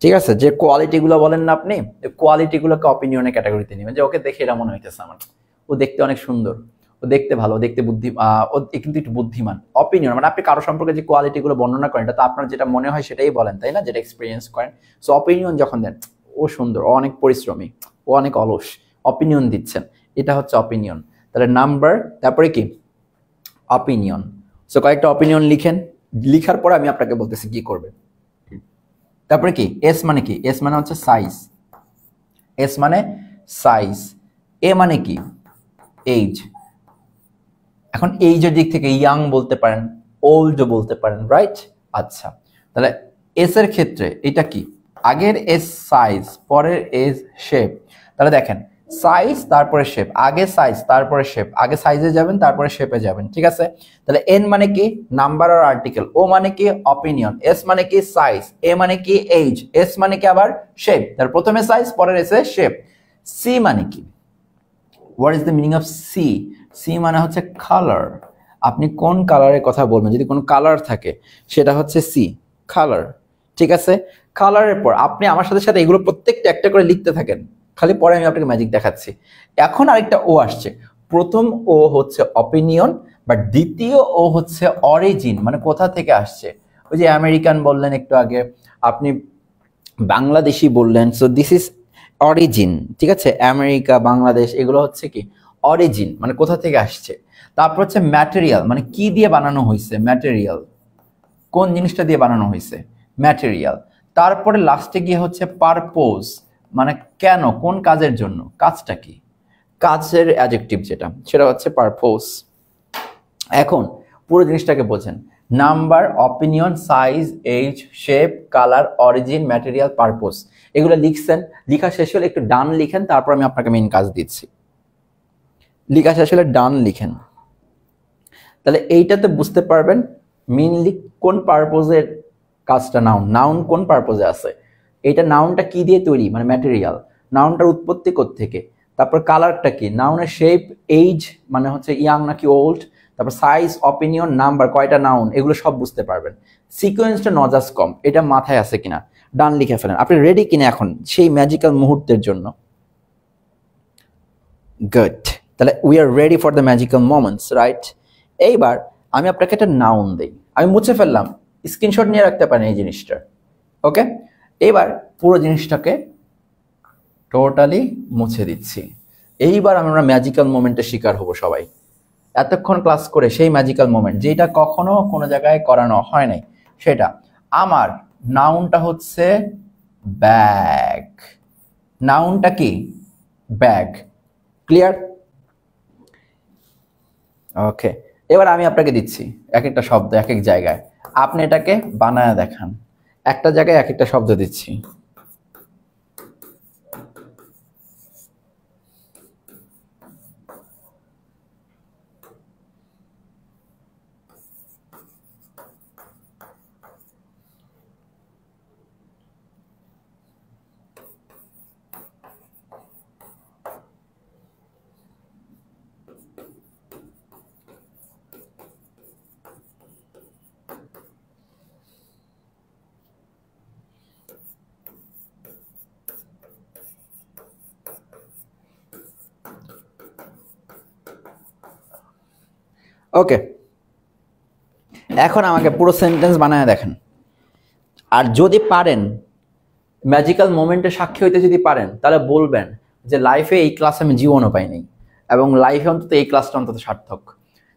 ঠিক আছে? যে কোয়ালিটিগুলো বলেন না আপনি, কোয়ালিটিগুলোকে অপিনিয়নের ক্যাটাগরিতে নেবেন। যে ওকে দেখে এটা মনে হইতেছে আমার, ও দেখতে অনেক সুন্দর, ও দেখতে ভালো, ও দেখতে বুদ্ধি, ও কিন্তু একটু বুদ্ধিমান। অপিনিয়ন মানে আপনি কারো সম্পর্কে যে কোয়ালিটিগুলো বর্ণনা করেন, এটা তো আপনার যেটা মনে হয় সেটাই বলেন, তাই না? যেটা এক্সপিরিয়েন্স করেন। সো অপিনিয়ন যখন দেন, ও সুন্দর, ও অনেক পরিশ্রমী, ও অনেক অলস, অপিনিয়ন দিচ্ছেন, এটা হচ্ছে অপিনিয়ন। তাহলে নাম্বার, তারপরে কি? অপিনিয়ন। সো কয়েকটা অপিনিয়ন লিখেন, লিখার পরে আমি আপনাকে বলতেছি কি করবে। তারপরে কি? এস মানে কি? এস মানে হচ্ছে সাইজ। এস মানে সাইজ। এ মানে কি? এজ। এখন এইজের দিক থেকে ইয়াং বলতে পারেন, ওল্ড বলতে পারেন, রাইট? আচ্ছা, তাহলে এস এর ক্ষেত্রে এটা কি? আগের এস সাইজ, পরের এস শেপ। তাহলে দেখেন, সাইজ তারপরে শেপ, আগে সাইজ তারপরে শেপ, আগে সাইজে যাবেন তারপরে শেপে যাবেন, ঠিক আছে? তাহলে এন মানে কি? নাম্বার আর আর্টিকেল। ও মানে কি? অপিনিয়ন। এস মানে কি? সাইজ। এ মানে কি? এজ। এস মানে কি? আবার শেপ। তার প্রথমে সাইজ, পরের এসে শেপ। সি মানে কি? What is the meaning of C? C মানে হচ্ছে কালার। আপনি কোন কালারের কথা বলবেন, যদি কোনো কালার থাকে সেটা হচ্ছে সি, কালার, ঠিক আছে? কালারের পর আপনি আমার সাথে সাথে এগুলো প্রত্যেকটা একটা করে লিখতে থাকেন, খালি পরে আমি আপনাকে ম্যাজিক দেখাচ্ছি। এখন আরেকটা ও আসছে। প্রথম ও হচ্ছে অপিনিয়ন, বাট দ্বিতীয় ও হচ্ছে অরিজিন, মানে কোথা থেকে আসছে। ওই যে আমেরিকান বললেন একটু আগে, আপনি বাংলাদেশি বললেন, সো দিস ইজ অরিজিন, ঠিক আছে? আমেরিকা, বাংলাদেশ, এগুলো হচ্ছে কি? অরিজিন, মানে কোথা থেকে আসছে। তারপর হচ্ছে ম্যাটেরিয়াল, মানে কি দিয়ে বানানো হয়েছে। ম্যাটেরিয়াল, কোন জিনিসটা দিয়ে বানানো হয়েছে, ম্যাটেরিয়াল। তারপরে লাস্টে গিয়ে হচ্ছে পারপোজ, মানে কেন, কোন কাজের জন্য, কাজটা কি, কাজের অ্যাডজেক্টিভ যেটা, সেটা হচ্ছে পারপোজ। এখন পুরো জিনিসটাকে বোঝেন। Number, opinion, size, age, shape, colour, origin, material, purpose, এগুলো লিখছেন। লিখা শেষ হলে একটু ডান লিখেন, তারপর আমি আপনাকে মেইন কাজ দিচ্ছি। লিখা শেষ হলে ডান লিখেন, তাহলে এইটাতে বুঝতে পারবেন মেইনলি কোন পারপোজের কাজটা নাউন, নাউন কোন পারপোজে আছে, এটা নাউনটা কি দিয়ে তৈরি, মানে ম্যাটেরিয়াল, নাউনটার উৎপত্তি থেকে, তারপর কালারটা কি, নাউনের শেপ, এইজ মানে হচ্ছে ইয়াং নাকি ওল্ড, তারপর সাইজ, অপিনিয়ন, নাম্বার, কয়টা নাউন, এগুলো সব বুঝতে পারবেন। সিকোয়েন্সটা নজাস কম, এটা মাথায় আছে কিনা, ডান লিখে ফেলেন। আপনি রেডি কিনা এখন সেই ম্যাজিক্যাল মুহূর্তের জন্য? গুড, তাহলে we are ready for the magical moments, right? এইবার আমি আপনাকে একটা নাউন দিই, আমি মুছে ফেললাম, স্ক্রিনশট নিয়ে রাখতে পারেন এই জিনিসটা। ওকে, এবার পুরো জিনিসটাকে টোটালি মুছে দিচ্ছি। এইবার আমরা ম্যাজিক্যাল মোমেন্টের শিকার হব সবাই। এতক্ষণ ক্লাস করে সেই ম্যাজিক্যাল মোমেন্ট যেটা কখনো কোনো জায়গায় করানো হয় নাই, সেটা আমার নাউনটা হচ্ছে ব্যাগ। নাউনটা কি? ব্যাগ। ক্লিয়ার? ওকে, এবার আমি আপনাকে দিচ্ছি এক একটা শব্দ এক এক জায়গায়, আপনি এটাকে বানায় দেখান। একটা জায়গায় এক একটা শব্দ দিচ্ছি। ওকে, এখন আমাকে পুরো সেন্টেন্স বানায় দেখেন। আর যদি পারেন ম্যাজিক্যাল মোমেন্টে সাক্ষী হইতে যদি পারেন, তাহলে বলবেন যে লাইফে এই ক্লাস আমি জীবনও পাইনি, এবং লাইফে অন্তত এই ক্লাসটা অন্তত সার্থক।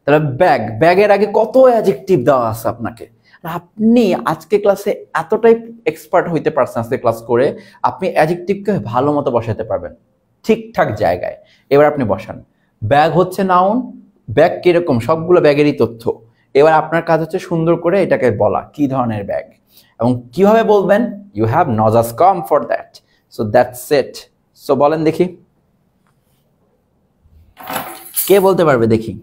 তাহলে ব্যাগ, ব্যাগের আগে কত অ্যাডজেক্টিভ দেওয়া আছে আপনাকে। আপনি আজকে ক্লাসে এতটাই এক্সপার্ট হইতে পারছেন আজকে ক্লাস করে, আপনি অ্যাডজেক্টিভকে ভালো মতো বসাতে পারবেন ঠিকঠাক জায়গায়। এবার আপনি বসান। ব্যাগ হচ্ছে নাউন, ব্যাগ কিরকম, সবগুলো ব্যাগেরই তথ্য। এবার আপনার কাজ হচ্ছে সুন্দর করে এটাকে বলা কি ধরনের ব্যাগ এবং কিভাবে বলবেন। ইউ হ্যাভ নজাস কম for that, so that's it. So বলেন দেখি, কে বলতে পারবে দেখি?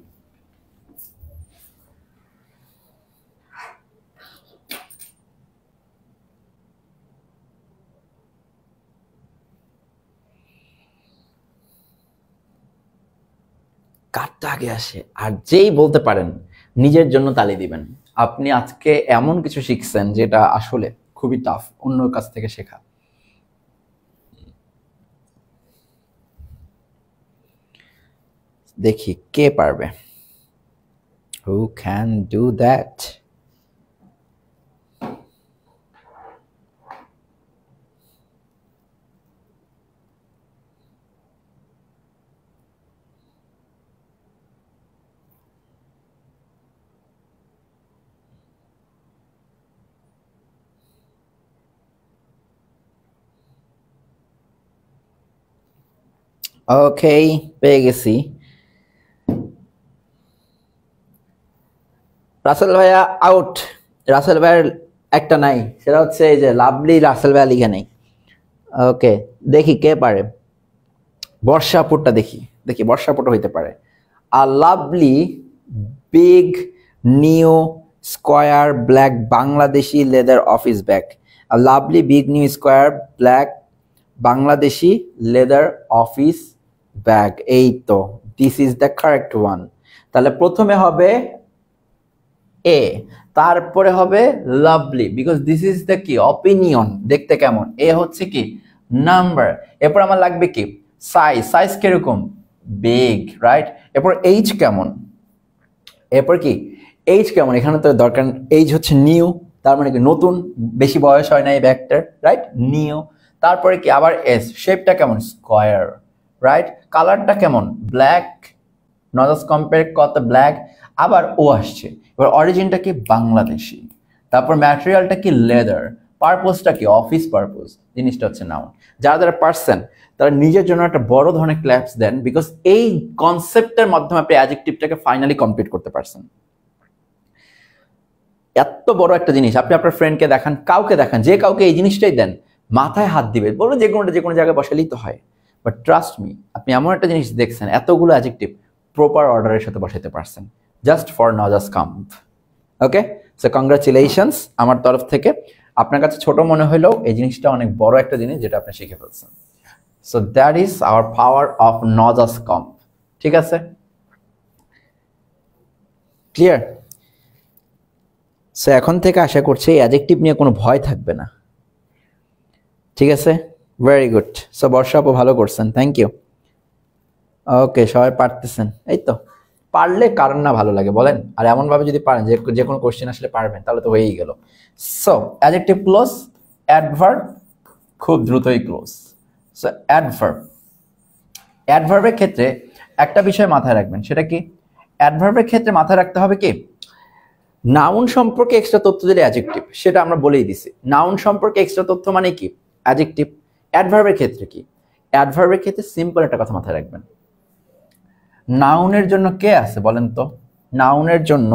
কারটা আগে আসে, আর যেই বলতে পারেন নিজের জন্য তালি দিবেন। আপনি আজকে এমন কিছু শিখছেন যেটা আসলে খুবই টাফ অন্যর কাছ থেকে শেখা। দেখি কে পারবে। Who can do that? ওকে, পেয়ে গেছি। রাসেল ভাইয়া আউট। রাসেল ভাইয়ের একটা নাই, সেটা হচ্ছে এই যে লাভলি, রাসেল ভাইয়া লিখে নেই। ওকে, দেখি কে পারে। বর্ষাপুরটা দেখি, দেখি বর্ষাপুর হইতে পারে। A lovely big new square black Bangladeshi leather office bag. A lovely big new square black Bangladeshi leather office bag. এই তো, this is the correct one. তাহলে প্রথমে হবে এ, তারপরে হবে lovely, because this is the কি অপিনিয়ন, দেখতে কেমন। এ হচ্ছে কি নাম্বার। এরপর আমার লাগবে কি সাইজ, সাইজ কিরকম বিগ, রাইট? এরপর এইজ কেমন, এরপর কি এইজ কেমন, এখানে তো দরকার। এইজ হচ্ছে নিউ, তার মানে কি নতুন, বেশি বয়স হয় না এই ব্যাগটার, রাইট? নিউ। তারপরে কি আবার এস, শেপটা কেমন স্কোয়ার, রাইট? কালারটা কেমন ব্ল্যাক, নজাস কম্পেয়ার কত ব্ল্যাক। আবার ও আসছে, এবার অরিজিনটা কি বাংলাদেশি, তারপর ম্যাটেরিয়ালটা কি লেদার, পারপোজটা কি অফিস পারপোজ, জিনিসটা হচ্ছে নাউন। যারা যারা পারছেন তারা নিজের জন্য একটা বড় ধরনের ক্ল্যাপস দেন, বিকজ এই কনসেপ্টের মাধ্যমে আপনি অ্যাডজেক্টিভটাকে ফাইনালি কমপ্লিট করতে পারছেন। এত বড় একটা জিনিস আপনি আপনার ফ্রেন্ডকে দেখান, কাউকে দেখান, যে কাউকে এই জিনিসটাই দেন, মাথায় হাত দিবে, বলুন যে কোনো জায়গায় বসালেই তো হয়। বাট ট্রাস্ট মি, আপনি এমন একটা জিনিস দেখছেন, এতগুলো অ্যাডজেক্টিভ প্রপার অর্ডারের সাথে বসাইতে পারছেন, জাস্ট ফর নজাস কাম্প। ওকে, সো কংগ্রাচুলেশনস আমার তরফ থেকে। আপনার কাছে ছোট মনে হলেও এই জিনিসটা অনেক বড় একটা জিনিস যেটা আপনি শিখে ফেলছেন। So that is our power of নজাস কম্প। ঠিক আছে, ক্লিয়ার? সো এখন থেকে আশা করছি এই অ্যাডজেক্টিভ নিয়ে কোনো ভয় থাকবে না। ঠিক আছে, ভেরি গুড। সো বর্ষা আপু ভালো করছেন, থ্যাংক ইউ। ওকে, সবাই পারতেছেন, এই তো। পারলে কারণ না ভালো লাগে বলেন? আর এমনভাবে যদি পারেন যে কোনো কোশ্চেন আসলে পারবেন, তাহলে তো হয়েই গেল। সো অ্যাডজেক্টিভ ক্লোজ, অ্যাডভার্ব খুব দ্রুতই ক্লোজ। সো অ্যাডভার্ব, অ্যাডভার্বের ক্ষেত্রে একটা বিষয় মাথায় রাখবেন, সেটা কি? অ্যাডভার্বের ক্ষেত্রে মাথায় রাখতে হবে কি, নাউন সম্পর্কে এক্সট্রা তথ্য দিলে অ্যাডজেক্টিভ, সেটা আমরা বলেই দিছি। নাউন সম্পর্কে এক্সট্রা তথ্য মানে কি? অ্যাডজেক্টিভ। অ্যাডভার্বের ক্ষেত্রে কি? অ্যাডভার্বের ক্ষেত্রে সিম্পল একটা কথা মাথায় রাখবেন, নাউনের জন্য কে আছে বলেন তো? নাউনের জন্য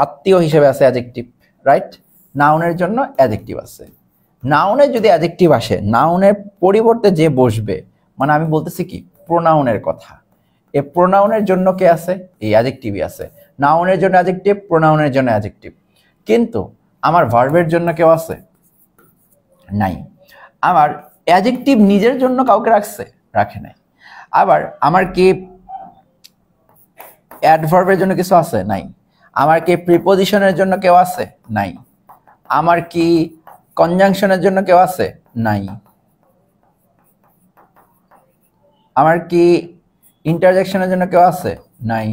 আত্মীয় হিসেবে আছে অ্যাডজেক্টিভ, রাইট? নাউনের জন্য অ্যাডজেক্টিভ আছে। নাউনের যদি অ্যাডজেক্টিভ আসে, নাউনের পরিবর্তে যে বসবে, মানে আমি বলতেছি কি, প্রোনাউনের কথা। এই প্রোনাউনের জন্য কে আছে? এই অ্যাডজেক্টিভই আছে। নাউনের জন্য অ্যাডজেক্টিভ, প্রোনাউনের জন্য অ্যাডজেক্টিভ। কিন্তু আমার ভার্বের জন্য কেউ আছে? নাই। আমার অ্যাডজেক্টিভ নিজের জন্য কাউকে রাখছে? রাখে নাই। আবার আমার কি অ্যাডভার্বের জন্য কিছু আছে? নাই। আমার কি প্রিপোজিশনের জন্য কেউ আছে? নাই। আমার কি কনজাংশনের জন্য কেউ আছে? নাই। আমার কি ইন্টারজেকশনের জন্য কেউ আছে? নাই।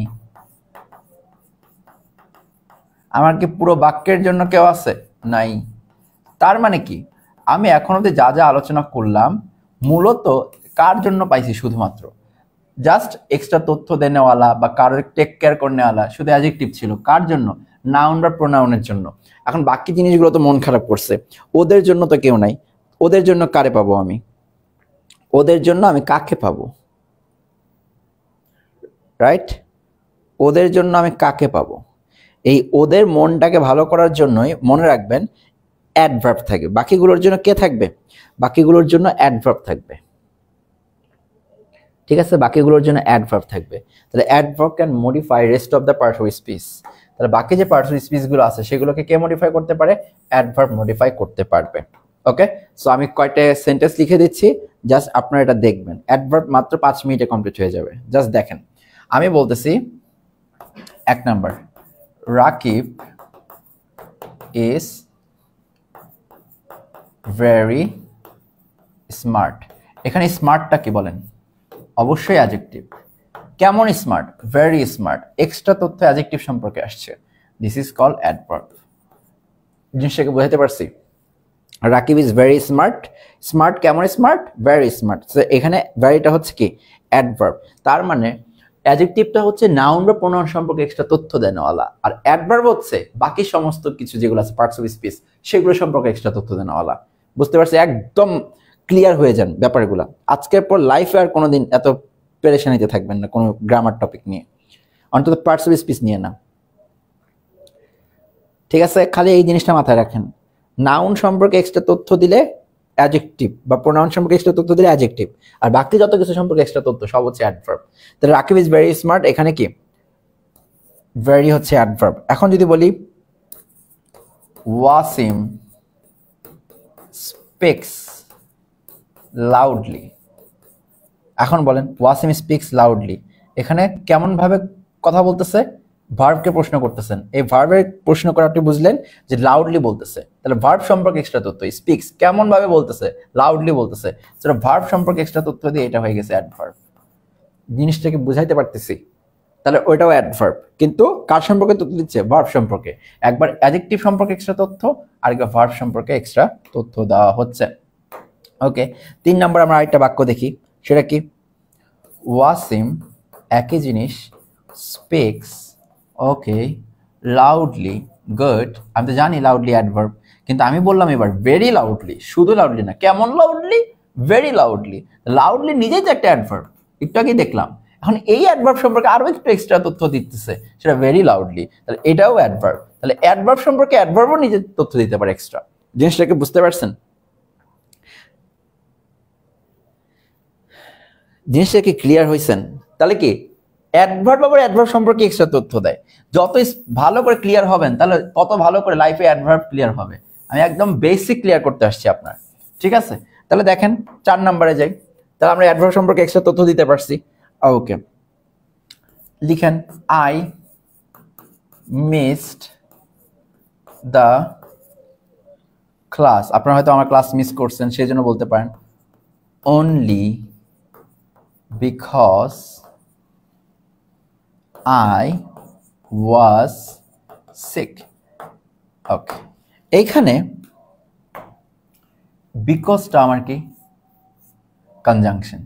আমার কি পুরো বাক্যের জন্য কেউ আছে? নাই। তার মানে কি, আমি এখন অবধি যা যা আলোচনা করলাম মূলত কার জন্য পাইছি? শুধুমাত্র জাস্ট এক্সট্রা তথ্য দেনেওয়ালা বা কারোর টেক কেয়ার করনেওয়ালা শুধু অ্যাডজেক্টিভ ছিল। কার জন্য? নাউন বা প্রোনাউনের জন্য। এখন বাকি জিনিসগুলো তো মন খারাপ করছে, ওদের জন্য তো কেউ নাই। ওদের জন্য কারে পাবো আমি? ওদের জন্য আমি কাকে পাবো? রাইট? ওদের জন্য আমি কাকে পাবো? এই ওদের মনটাকে ভালো করার জন্যই মনে রাখবেন অ্যাডভার্ব থাকবে। বাকিগুলোর জন্য কে থাকবে? বাকিগুলোর জন্য অ্যাডভার্ব থাকবে। ঠিক আছে, বাকিগুলোর জন্য অ্যাডভার্ব থাকবে। তাহলে adverb can modify rest of the parts of speech. তাহলে বাকি যে পার্টস অফ স্পিচগুলো আছে সেগুলোকে কে মডিফাই করতে পারে? অ্যাডভার্ব মডিফাই করতে পারবে। ওকে, সো আমি কয়টা সেন্টেন্স লিখে দিচ্ছি, জাস্ট আপনারা এটা দেখবেন। অ্যাডভার্ব মাত্র 5 মিনিটে কমপ্লিট হয়ে যাবে, জাস্ট দেখেন। আমি বলতেছি 1 number, Rakib is very smart. এখানে স্মার্টটা কি বলেন? অবশ্যই অ্যাডজেক্টিভ। কেমন স্মার্ট? Very smart. এক্সট্রা তথ্য অ্যাডজেক্টিভ সম্পর্কে আসছে, দিস ইজ কল্ড অ্যাডভার্ব। জিনিসটাকে বোঝাতে পারছি? Rakib is very smart. Smart কেমন স্মার্ট? Very smart. সো এখানে ভেরিটা হচ্ছে কি? অ্যাডভার্ব। তার মানে অ্যাডজেক্টিভটা হচ্ছে নাউন বা প্রোনাউন সম্পর্কে এক্সট্রা তথ্য দেনওয়ালা, আর অ্যাডভার্ব হচ্ছে বাকি সমস্ত কিছু যেগুলো আছে পার্টস অফ স্পিচ সেগুলো সম্পর্কে এক্সট্রা তথ্য দেনওয়ালা। বুঝতে পারছি? একদম ক্লিয়ার হয়ে যান ব্যাপারগুলো। আজকের পর লাইফে আর কোনোদিন এত পেরেশানিতে থাকবেন না কোনো গ্রামার টপিক নিয়ে, অন্তত পার্টস অফ স্পিচ নিয়ে না। ঠিক আছে, খালি এই জিনিসটা মাথায় রাখেন, নাউন সম্পর্কে এক্সট্রা তথ্য দিলে অ্যাডজেক্টিভ, বা প্রোনাউন সম্পর্কে এক্সট্রা তথ্য দিলে অ্যাডজেক্টিভ, আর বাকি যত কিছু সম্পর্কে এক্সট্রা তথ্য সব হচ্ছে অ্যাডভার্ব। তাহলে রাকিব ইজ ভেরি স্মার্ট, এখানে কি ভেরি হচ্ছে অ্যাডভার্ব। এখন যদি বলি ওয়াসিম স্পিক্স লাউডলি, এখন বলেন ওয়াসিম স্পিক্স লাউডলি, এখানে কেমন ভাবে কথা বলতেছে? ভার্বকে প্রশ্ন করতেছেন। এই ভার্বের প্রশ্ন করা আপনি বুঝলেন যে লাউডলি বলতেছে, তাহলে ভার্ব সম্পর্কে এক্সট্রা তথ্য। স্পিক্স কেমন ভাবে বলতেছে? লাউডলি বলতেছে। সেটা ভার্ব সম্পর্কে এক্সট্রা তথ্য দিয়ে এটা হয়ে গেছে অ্যাডভার্ব। জিনিসটাকে বুঝাইতে পারতেছি? তাহলে ওইটাও অ্যাডভার্ব, কিন্তু কার সম্পর্কে তথ্য দিচ্ছে? ভার্ব সম্পর্কে। একবার অ্যাডজেক্টিভ সম্পর্কে এক্সট্রা তথ্য, আরেকবার ভার্ব সম্পর্কে এক্সট্রা তথ্য দেওয়া হচ্ছে। ওকে, 3 নম্বর আমরা আরেকটা বাক্য দেখি, সেটা কি? ওয়াসিম একই জিনিস স্পিক্স ওকে লাউডলি গুড। আমি তো জানি লাউডলি অ্যাডভার্ব, কিন্তু আমি বললাম এবার ভেরি লাউডলি। শুধু লাউডলি না, কেমন লাউডলি? Very loudly. লাউডলি নিজেই তো একটা অ্যাডভার্ব, একটু আগেই দেখলাম। এখন এই অ্যাডভার্ব সম্পর্কে আরো একটু এক্সট্রা তথ্য দিতেছে, সেটা ভেরি লাউডলি। তাহলে এটাও অ্যাডভার্ব। তাহলে অ্যাডভার্ব সম্পর্কে অ্যাডভার্বও নিজের তথ্য দিতে পারে এক্সট্রা। জিনিসটাকে বুঝতে পারছেন? জিনিসটা কি ক্লিয়ার হয়েছেন? তাহলে কি অ্যাডভার্ব আবার অ্যাডভার্ব সম্পর্কে এক্সট্রা তথ্য দেয়। যত ভালো করে ক্লিয়ার হবেন তাহলে তত ভালো করে লাইফে অ্যাডভার্ব ক্লিয়ার হবে। আমি একদম বেসিক ক্লিয়ার করতে আসছি আপনার, ঠিক আছে? তাহলে দেখেন 4 নম্বরে যাই। তাহলে আমরা অ্যাডভার্ব সম্পর্কে এক্সট্রা তথ্য দিতে পারছি। ওকে, লিখেন আই মিসড দ্য ক্লাস। আপনারা হয়তো আমার ক্লাস মিস করছেন, সেই জন্য বলতে পারেন only because I was sick. ওকে, এইখানে বিকজটা আমার কি কনজাংশন,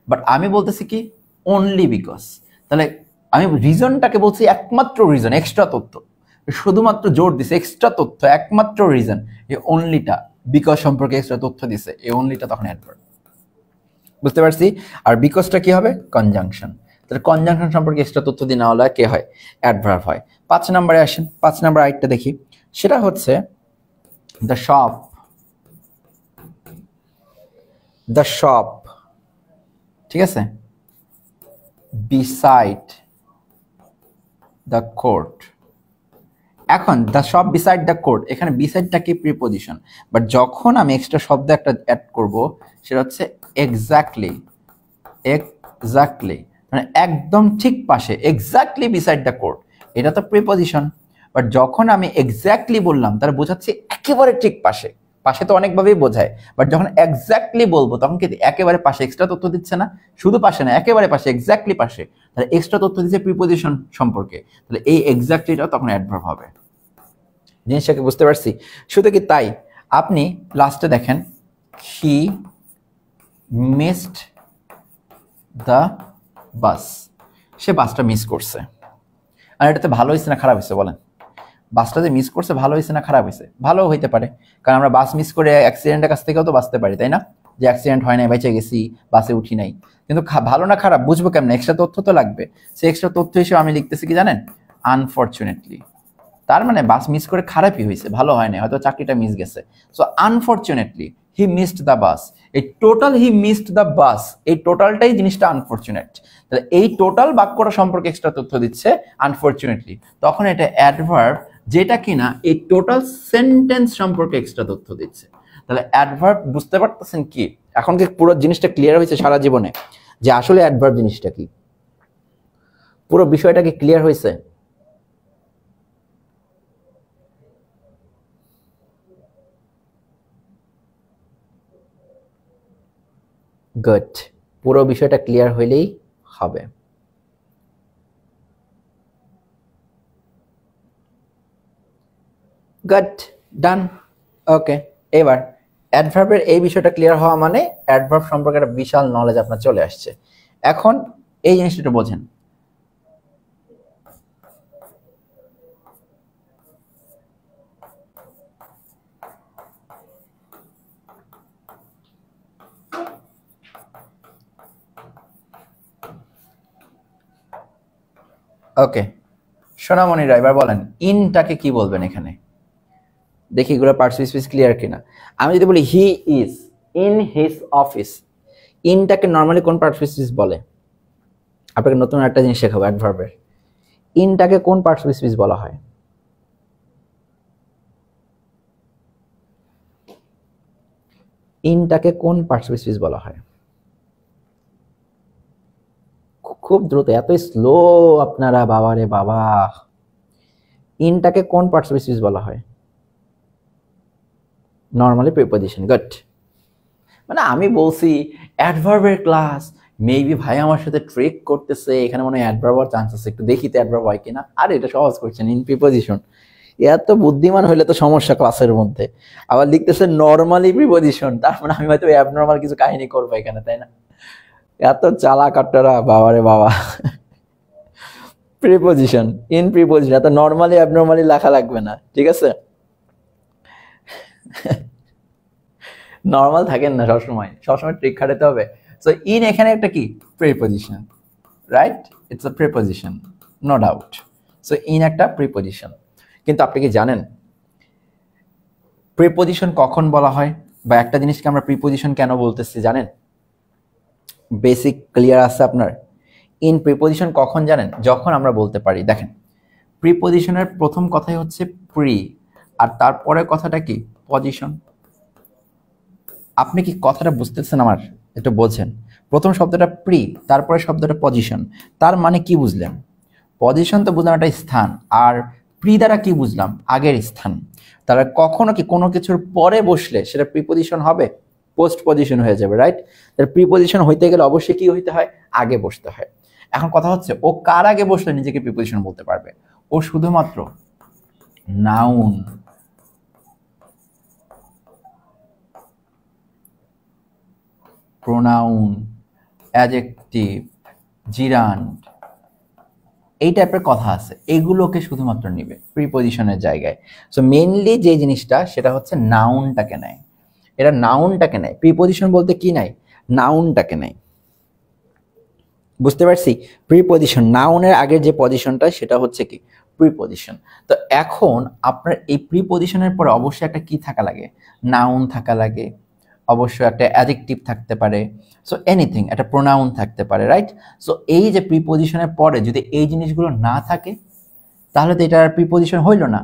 বাট আমি বলতেছি কি অনলি বিকজ। তাহলে আমি রিজনটাকে বলছি একমাত্র রিজন, এক্সট্রা তথ্য, শুধুমাত্র জোর দিছে এক্সট্রা তথ্য, একমাত্র রিজন। এই অনলিটা বিকজ সম্পর্কে এক্সট্রা তথ্য দিছে, এই অনলিটা তখন অ্যাডভার্ব। বুঝতে পারছি? আর বিকজটা কি হবে? কনজাংশন। তাহলে কনজাংশন সম্পর্কে এক্সট্রা তথ্য দিয়ে না হলে কে হয়? অ্যাডভার্ব হয়। 5 নম্বরে আসেন। 5 নম্বর আরেকটা দেখি, সেটা হচ্ছে দ্য শপ। দ্য শপ, ঠিক আছে, বিসাইড দ্য কোর্ট। এখন the shop beside the court, এখানে বিসাইডটা কি প্রিপোজিশন, বাট যখন আমি এক্সট্রা শব্দ একটা অ্যাড করব সেটা হচ্ছে এক্স্যাক্টলি। এক্স্যাক্টলি মানে একদম ঠিক পাশে, এক্স্যাক্টলি বিসাইড দ্য কোর্ট, এটা তো প্রিপোজিশন। বাট যখন আমি এক্স্যাক্টলি বললাম তাহলে বোঝাচ্ছি একেবারে ঠিক পাশে। পাশে তো অনেকভাবেই বোঝায়, বাট যখন এক্স্যাক্টলি বলবো তখন কি একেবারে পাশে, এক্সট্রা তথ্য দিচ্ছে না, শুধু পাশে না একেবারে পাশে, এক্স্যাক্টলি পাশে। তাহলে এক্সট্রা তথ্য দিচ্ছে প্রিপোজিশন সম্পর্কে, তাহলে এই এক্স্যাক্টলিটাও তখন অ্যাডভার্ব হবে। জিনিসটাকে বুঝতে পারছি? শুধু কি তাই, আপনি লাস্টে দেখেন হি মিসড দ্য বাস, সে বাসটা মিস করছে। আর এটাতে ভালো হয়েছে না খারাপ হয়েছে বলেন? বাসটা যে মিস করছে ভালো হয়েছে না খারাপ হয়েছে? ভালো হইতে পারে, কারণ আমরা বাস মিস করে অ্যাক্সিডেন্টের কাছ থেকেও তো বাঁচতে পারি, তাই না? যে অ্যাক্সিডেন্ট হয় নাই, বেঁচে গেছি, বাসে উঠি নাই। কিন্তু ভালো না খারাপ বুঝবো কেমন? এক্সট্রা তথ্য তো লাগবে। সেই এক্সট্রা তথ্য হিসেবে আমি লিখতেছি কি জানেন? আনফরচুনেটলি। তার মানে বাস মিস করে খারাপই হয়েছে, ভালো হয় না, হয়তো চাকরিটা মিস গেছে। So unfortunately he missed the bus, এই total he missed the bus, এই টোটালটাই জিনিসটা আনফরচুনেট। তাহলে এই টোটাল বাক্যটা সম্পর্কে এক্সট্রা তথ্য দিচ্ছে আনফরচুনেটলি, তখন এটা অ্যাডভার্ব, যেটা কিনা এই টোটাল সেন্টেন্স সম্পর্কে এক্সট্রা তথ্য দিচ্ছে। তাহলে অ্যাডভার্ব বুঝতে পারতেছেন কি? এখন কি পুরো জিনিসটা ক্লিয়ার হয়েছে সারা জীবনে যে আসলে অ্যাডভার্ব জিনিসটা কি? পুরো বিষয়টা কি ক্লিয়ার হয়েছে? গুড, পুরো বিষয়টা ক্লিয়ার হইলেই হবে। গুড, ডান। ওকে, এবার অ্যাডভার্বের এই বিষয়টা ক্লিয়ার হওয়া মানে অ্যাডভার্ব সম্পর্কে একটা বিশাল নলেজ আপনার চলে আসছে। এখন এই জিনিসটা একটু বোঝেন। ওকে, সোনামণিরা এবার বলেন ইনটাকে কি বলবেন এখানে? দেখি এগুলো পার্টস ক্লিয়ার কিনা। আমি যদি বলি he is in his office, ইনটাকে নর্মালি কোন পার্টস বলে? আপনাকে নতুন একটা জিনিস শেখাবো অ্যাডভার্বের। ইনটাকে কোন পার্টস বলা হয়? ইনটাকে কোন পার্টস বলা হয়? খুব দ্রুত, এত স্লো আপনারা, বাবা রে বাবা। ইনটাকে কোন পার্টস বলা হয়? Normally preposition. গুড। মানে আমি বলছি অ্যাডভার্বের ক্লাস, মেবি ভাই আমার সাথে ট্রিক করতেছে, এখানে মনে হয় অ্যাডভার্ব হওয়ার চান্স আছে, একটু দেখি তো অ্যাডভার্ব হয় কিনা। আর এটা সহজ করছেন, ইন প্রিপোজিশন। এত বুদ্ধিমান হইলে তো সমস্যা ক্লাসের মধ্যে। আবার লিখতেছে নর্মালি প্রিপোজিশন, তার মানে আমি হয়তো অ্যাবনর্মাল কিছু কাহিনী করবো এখানে, তাই না? এত চালাক আপনারা, বাবারে বাবা। প্রিপোজিশন, ইন প্রিপোজিশন, এত নর্মালি অ্যাবনর্মালি লেখা লাগবে না, ঠিক আছে? নর্মাল থাকেন না সবসময়, সবসময় ট্রিক খাটাতে হবে। সো ইন এখানে একটা কি preposition, right? It's a preposition, no doubt. So in একটা প্রিপোজিশন। কিন্তু আপনি কি জানেন প্রিপোজিশন কখন বলা হয়, বা একটা জিনিসকে আমরা প্রিপোজিশন কেন বলতেছি জানেন? বেসিক ক্লিয়ার আছে আপনার? ইন প্রিপোজিশন কখন জানেন? যখন আমরা বলতে পারি, দেখেন প্রিপোজিশনের প্রথম কথাই হচ্ছে প্রি, আর তারপরে কথাটা কি? পজিশন। আপনি কি কথাটা বুঝতেছেন আমার? একটু বোঝেন। প্রথম শব্দটা প্রি, তারপরে শব্দটা পজিশন। তার মানে কি বুঝলেন? পজিশন তো বুঝলাম একটা স্থান, আর প্রি দ্বারা কি বুঝলাম? আগের স্থান। তাহলে কখনো কি কোনো কিছুর পরে বসলে সেটা প্রিপোজিশন হবে? পোস্ট পজিশন হয়ে যাবে, রাইট? তাহলে প্রিপোজিশন হইতে গেলে অবশ্যই কি হইতে হয়? আগে বসতে হয়। এখন কথা হচ্ছে, ও কার আগে বসলে নিজেকে প্রিপোজিশন বলতে পারবে? ও শুধুমাত্র নাউন, প্রোনাউন, অ্যাডজেক্টিভ, জিরান্ড, এই টাইপের কথা আছে, এগুলোকে শুধুমাত্র নিবে প্রিপজিশনের জায়গায়। সো মেইনলি যে জিনিসটা সেটা হচ্ছে নাউনটাকে নেয়। এটা নাউনটাকে নেয়। প্রিপজিশন বলতে কি নেয়? নাউনটাকে নেয়। বুঝতে পারছি? প্রিপজিশন, নাউনের আগের যে পজিশনটা সেটা হচ্ছে কি? প্রিপজিশন। তো এখন আপনার এই প্রিপজিশনের পরে অবশ্যই একটা কি থাকা লাগে? নাউন থাকা লাগে, অবশ্যই একটা অ্যাডজেক্টিভ থাকতে পারে, সো এনিথিং, একটা প্রোনাউন থাকতে পারে, রাইট? সো এই যে প্রিপজিশনের পরে যদি এই জিনিসগুলো না থাকে, তাহলে তো এটা আর প্রিপজিশন হইল না,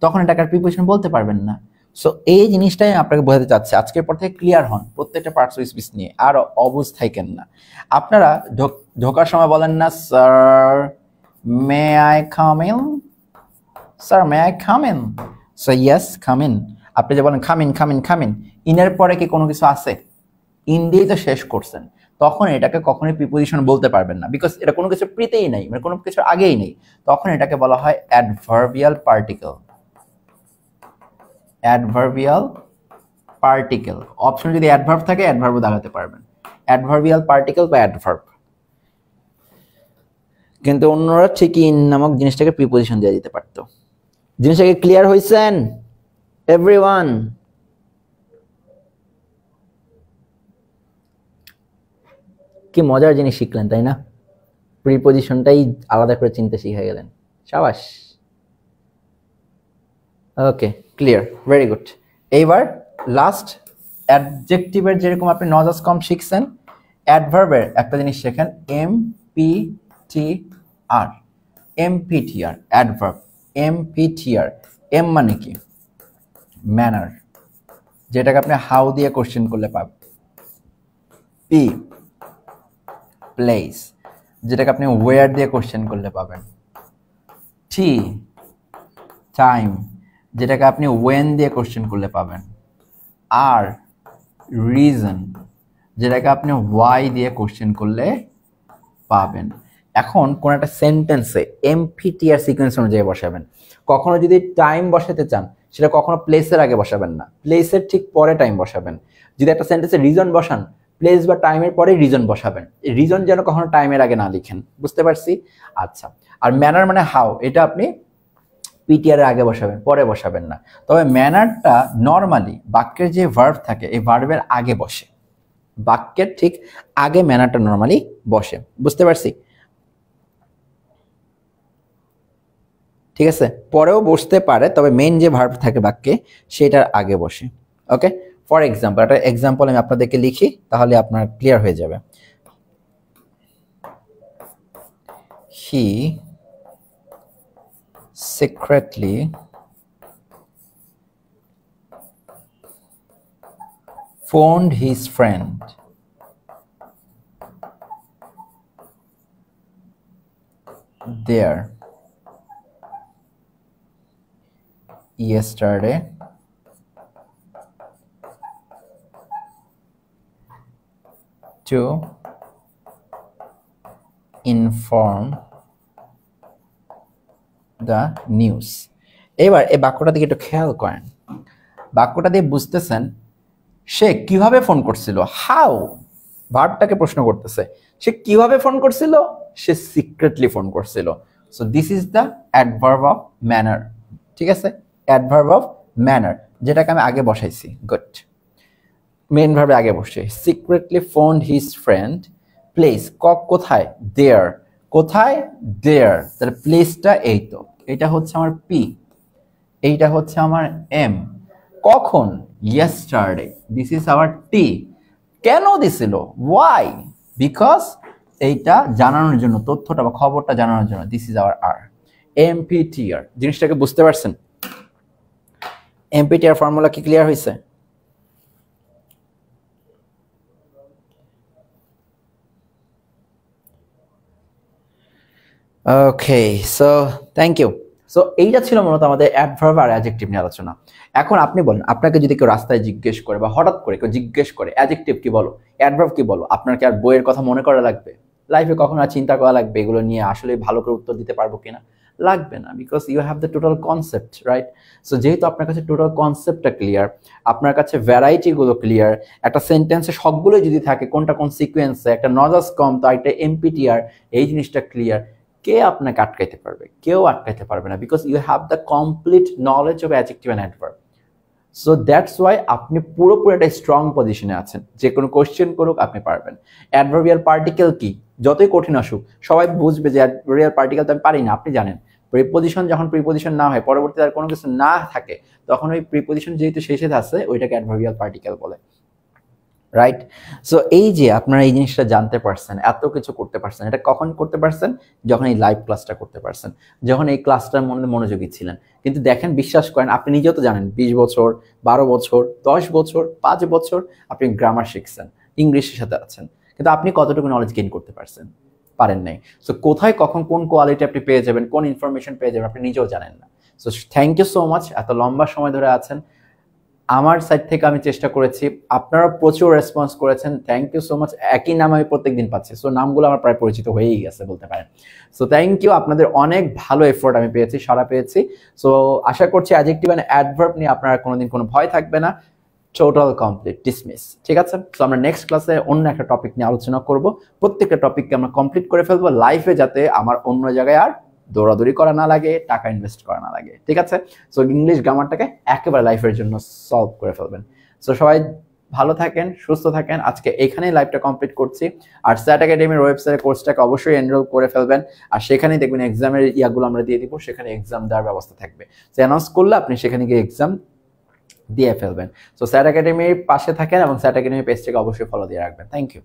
তখন এটাকে আর প্রিপজিশন বলতে পারবেন না। সো এই জিনিসটাই আপনাকে বোঝাতে চাচ্ছে। আজকের পর থেকে ক্লিয়ার হন প্রত্যেকটা পার্টস অফ স্পিচ নিয়ে, আর অবুঝ থাকেন না। আপনারা ঢোকার সময় বলেন না, sir may I come in? Sir may I come in? So yes, come in. আপনি যে বলেন come in, come in, come in, ইনের পরে কি কোনো কিছু আছে? ইন দিয়েই তো শেষ করছেন, তখন এটাকে কখনোই প্রিপজিশন বলতে পারবেন না, বিকজ এটা কোনো কিছু প্রিতেই নেই, মানে কোনো কিছু আগেই নেই। তখন এটাকে বলা হয় adverbial particle. Adverbial particle option যদি অ্যাডভার্ব থাকে, অ্যাডভার্বও দাঁড়াতে পারবেন। অ্যাডভার্বিয়াল পার্টিকেল বা অ্যাডভার্ব। কিন্তু অন্যরা ঠিকই ইন নামক জিনিসটাকে প্রিপজিশন দিয়ে দিতে পারতো। জিনিসটাকে ক্লিয়ার হয়েছেন এভরিওয়ান? কি মজার জিনিস শিখলেন, তাই না? প্রিপজিশনটাই আলাদা করে চিনতে শিখে গেলেন। সাবাস। ওকে, ক্লিয়ার, ভেরি গুড। এইবার লাস্ট, অ্যাডজেক্টিভের যেরকম আপনি নজাস কম শিখছেন, অ্যাডভার্বের একটা জিনিস শেখেন, MPTR। MPTR adverb. MPTR, M মানে কি? ম্যানার, যেটাকে আপনি হাউ দিয়ে কোশ্চেন করলে পাবেন। পি, প্লেস, যেটাকে আপনি ওয়্যার দিয়ে কোশ্চেন করলে পাবেন। টি, টাইম, যেটাকে আপনি ওয়েন দিয়ে কোশ্চেন করলে পাবেন। আর রিজন, যেটাকে আপনি ওয়াই দিয়ে কোশ্চেন করলে পাবেন। এখন কোন একটা সেন্টেন্সে এমপিটিআর সিকোয়েন্স অনুযায়ী বসাবেন। কখনো যদি টাইম বসাতে চান, সেটা কখনো প্লেসের আগে বসাবেন না, প্লেসের ঠিক পরে টাইম বসাবেন। যদি একটা সেন্টেন্সে রিজন বসান, প্লেস বা টাইমের পরে রিজন বসাবেন। রিজন যেন কখনো টাইমের আগে না লিখেন। বুঝতে পারছি? আচ্ছা। আর ম্যানার মানে হাউ, এটা আপনি পিটিআর এর আগে বসাবেন, পরে বসাবেন না। তবে ম্যানারটা নর্মালি বাক্যের যে ভার্ব থাকে, এই ভার্বের আগে বসে। বাক্যের ঠিক আগে ম্যানারটা নর্মালি বসে। বুঝতে পারছি? ঠিক আছে, পরেও বসতে পারে, তবে মেইন যে ভার্ব থাকে বাক্যে সেটার আগে বসে। ওকে, ফর এক্সাম্পল, একটা এক্সাম্পল আমি আপনাদেরকে লিখি, তাহলে আপনার ক্লিয়ার হয়ে যাবে। হি secretly phoned his friend there yesterday to inform the news. এবার এই বাক্যটা দিকে একটু খেয়াল করেন। বাক্যটা দিয়ে বুঝতেছেন সে কিভাবে ফোন করছিল। হাউ, ভার্বটাকে প্রশ্ন করতেছে, সে কিভাবে ফোন করছিল? সে সিক্রেটলি ফোন করছিল। So this is the adverb of manner. ঠিক আছে, অ্যাডভার্ব অফ ম্যানার, যেটাকে আমি আগে বসাইছি। গুড, মেইন ভার্বে আগে বসে। সিক্রেটলি ফোনড হিজ ফ্রেন্ড, প্লেস কোথায়? দেয়ার। কোথায়? দেয়ার। তাহলে প্লেসটা এই তো, এটা হচ্ছে আমার পি, এইটা হচ্ছে আমার এম। কখন? ইয়েস্টারডে। দিস ইজ আওয়ার টি। কেন দিছিল? ওয়াই? বিকজ এইটা জানানোর জন্য, তথ্যটা বা খবরটা জানানোর জন্য, দিস ইজ আওয়ার আর। এমপিটিআর জিনিসটাকে বুঝতে পারছেন? এমপিটিআর ফর্মুলা কি ক্লিয়ার হয়েছে? ওকে, সো থ্যাংক ইউ। সো এইটা ছিল মূলত আমাদের অ্যাডভার্ব আর অ্যাডজেক্টিভ নিয়ে আলোচনা। এখন আপনি বলেন, আপনাকে যদি কেউ রাস্তায় জিজ্ঞেস করে বা হঠাৎ করে কেউ জিজ্ঞেস করে অ্যাডজেক্টিভ কি বলো, অ্যাডভার্ব কি বলো, আপনার কি আর বইয়ের কথা মনে করা লাগবে? লাইফে কখনো আর চিন্তা করা লাগবে এগুলো নিয়ে আসলে ভালো করে উত্তর দিতে পারবো কিনা? লাগবে না, because you have the total concept, right? So যেহেতু আপনার কাছে টোটাল কনসেপ্টটা ক্লিয়ার, আপনার কাছে ভ্যারাইটিগুলো ক্লিয়ার, একটা সেন্টেন্সে সবগুলোই যদি থাকে কোনটা কোন সিকোয়েন্সে, একটা নজাস কম তো একটা এমপিটিআর, এই জিনিসটা ক্লিয়ার, কে আপনাকে আটকাইতে পারবে? কেউ আটকাইতে পারবে না, because you have the complete knowledge of adjective and adverb. So that's why আপনি পুরোপুরি একটা স্ট্রং পজিশনে আছেন, যে কোনো কোশ্চেন করুক আপনি পারবেন। অ্যাডভার্বিয়াল পার্টিকেল কি, যতই কঠিন আসুক সবাই বুঝবে যে অ্যাডভার্বিয়াল পার্টিকেল তো আমি পারি না, আপনি জানেন। প্রিপোজিশন যখন প্রিপোজিশন না হয়, পরবর্তীতে আর কোনো কিছু না থাকে, তখন ওই প্রিপোজিশন যেহেতু শেষে আছে ওইটাকে অ্যাডভার্বিয়াল পার্টিকেল বলে, রাইট? সো এই যে আপনারা এই জিনিসটা জানতে পারছেন, এত কিছু করতে পারছেন, এটা কখন করতে পারছেন? যখন এই লাইভ ক্লাসটা করতে পারছেন, যখন এই ক্লাসটার মধ্যে মনোযোগী ছিলেন। কিন্তু দেখেন, বিশ্বাস করেন, আপনি নিজেও তো জানেন 20 বছর, 12 বছর, 10 বছর, 5 বছর আপনি গ্রামার শিখছেন, ইংলিশের সাথে আছেন, কিন্তু আপনি কতটুকু নলেজ গেইন করতে পারছেন? পারেন নাই। সো কোথায় কখন কোন কোয়ালিটি আপনি পেয়ে যাবেন, কোন ইনফরমেশন পেয়ে যাবেন, আপনি নিজেও জানেন না। So thank you so much, এত লম্বা সময় ধরে আছেন। আমার সাইড থেকে আমি চেষ্টা করেছি, আপনারা প্রচুর রেসপন্স করেছেন, থ্যাংক ইউ সো মাচ। একই নাম আমি প্রত্যেকদিন পাচ্ছি, সো নামগুলো আমার প্রায় পরিচিত হয়েই গেছে বলতে পারেন। সো থ্যাংক ইউ, আপনাদের অনেক ভালো এফোর্ট আমি পেয়েছি, সারা পেয়েছি। সো আশা করছি অ্যাডজেক্টিভ অ্যান্ড অ্যাডভার্ব নিয়ে আপনারা কোনোদিন কোনো ভয় থাকবে না। টোটাল কমপ্লিট, ডিসমিস, ঠিক আছে? সো আমরা নেক্সট ক্লাসে অন্য একটা টপিক নিয়ে আলোচনা করব। প্রত্যেকটা টপিককে আমরা কমপ্লিট করে ফেলবো লাইফে, যাতে আমার অন্য জায়গায় আর দৌড়াদৌড়ি করা না লাগে, টাকা ইনভেস্ট করা না লাগে, ঠিক আছে? সো ইংলিশ গ্রামারটাকে একেবারে লাইফের জন্য সলভ করে ফেলবেন। সো সবাই ভালো থাকেন, সুস্থ থাকেন। আজকে এখানেই লাইভটা কমপ্লিট করছি। আর স্যাট একাডেমির ওয়েবসাইটে কোর্সটাকে অবশ্যই এনরোল করে ফেলবেন। আর সেখানেই দেখবেন এক্সামের ইয়াগুলো আমরা দিয়ে দিব, সেখানে এক্সাম দেওয়ার ব্যবস্থা থাকবে। সো অ্যানাউন্স করলে আপনি সেখানে গিয়ে এক্সাম দিয়ে ফেলবেন। সো স্যাট একাডেমির পাশে থাকেন এবং স্যাট একাডেমির পেজটাকে অবশ্যই ফলো দিয়ে রাখবেন। Thank you.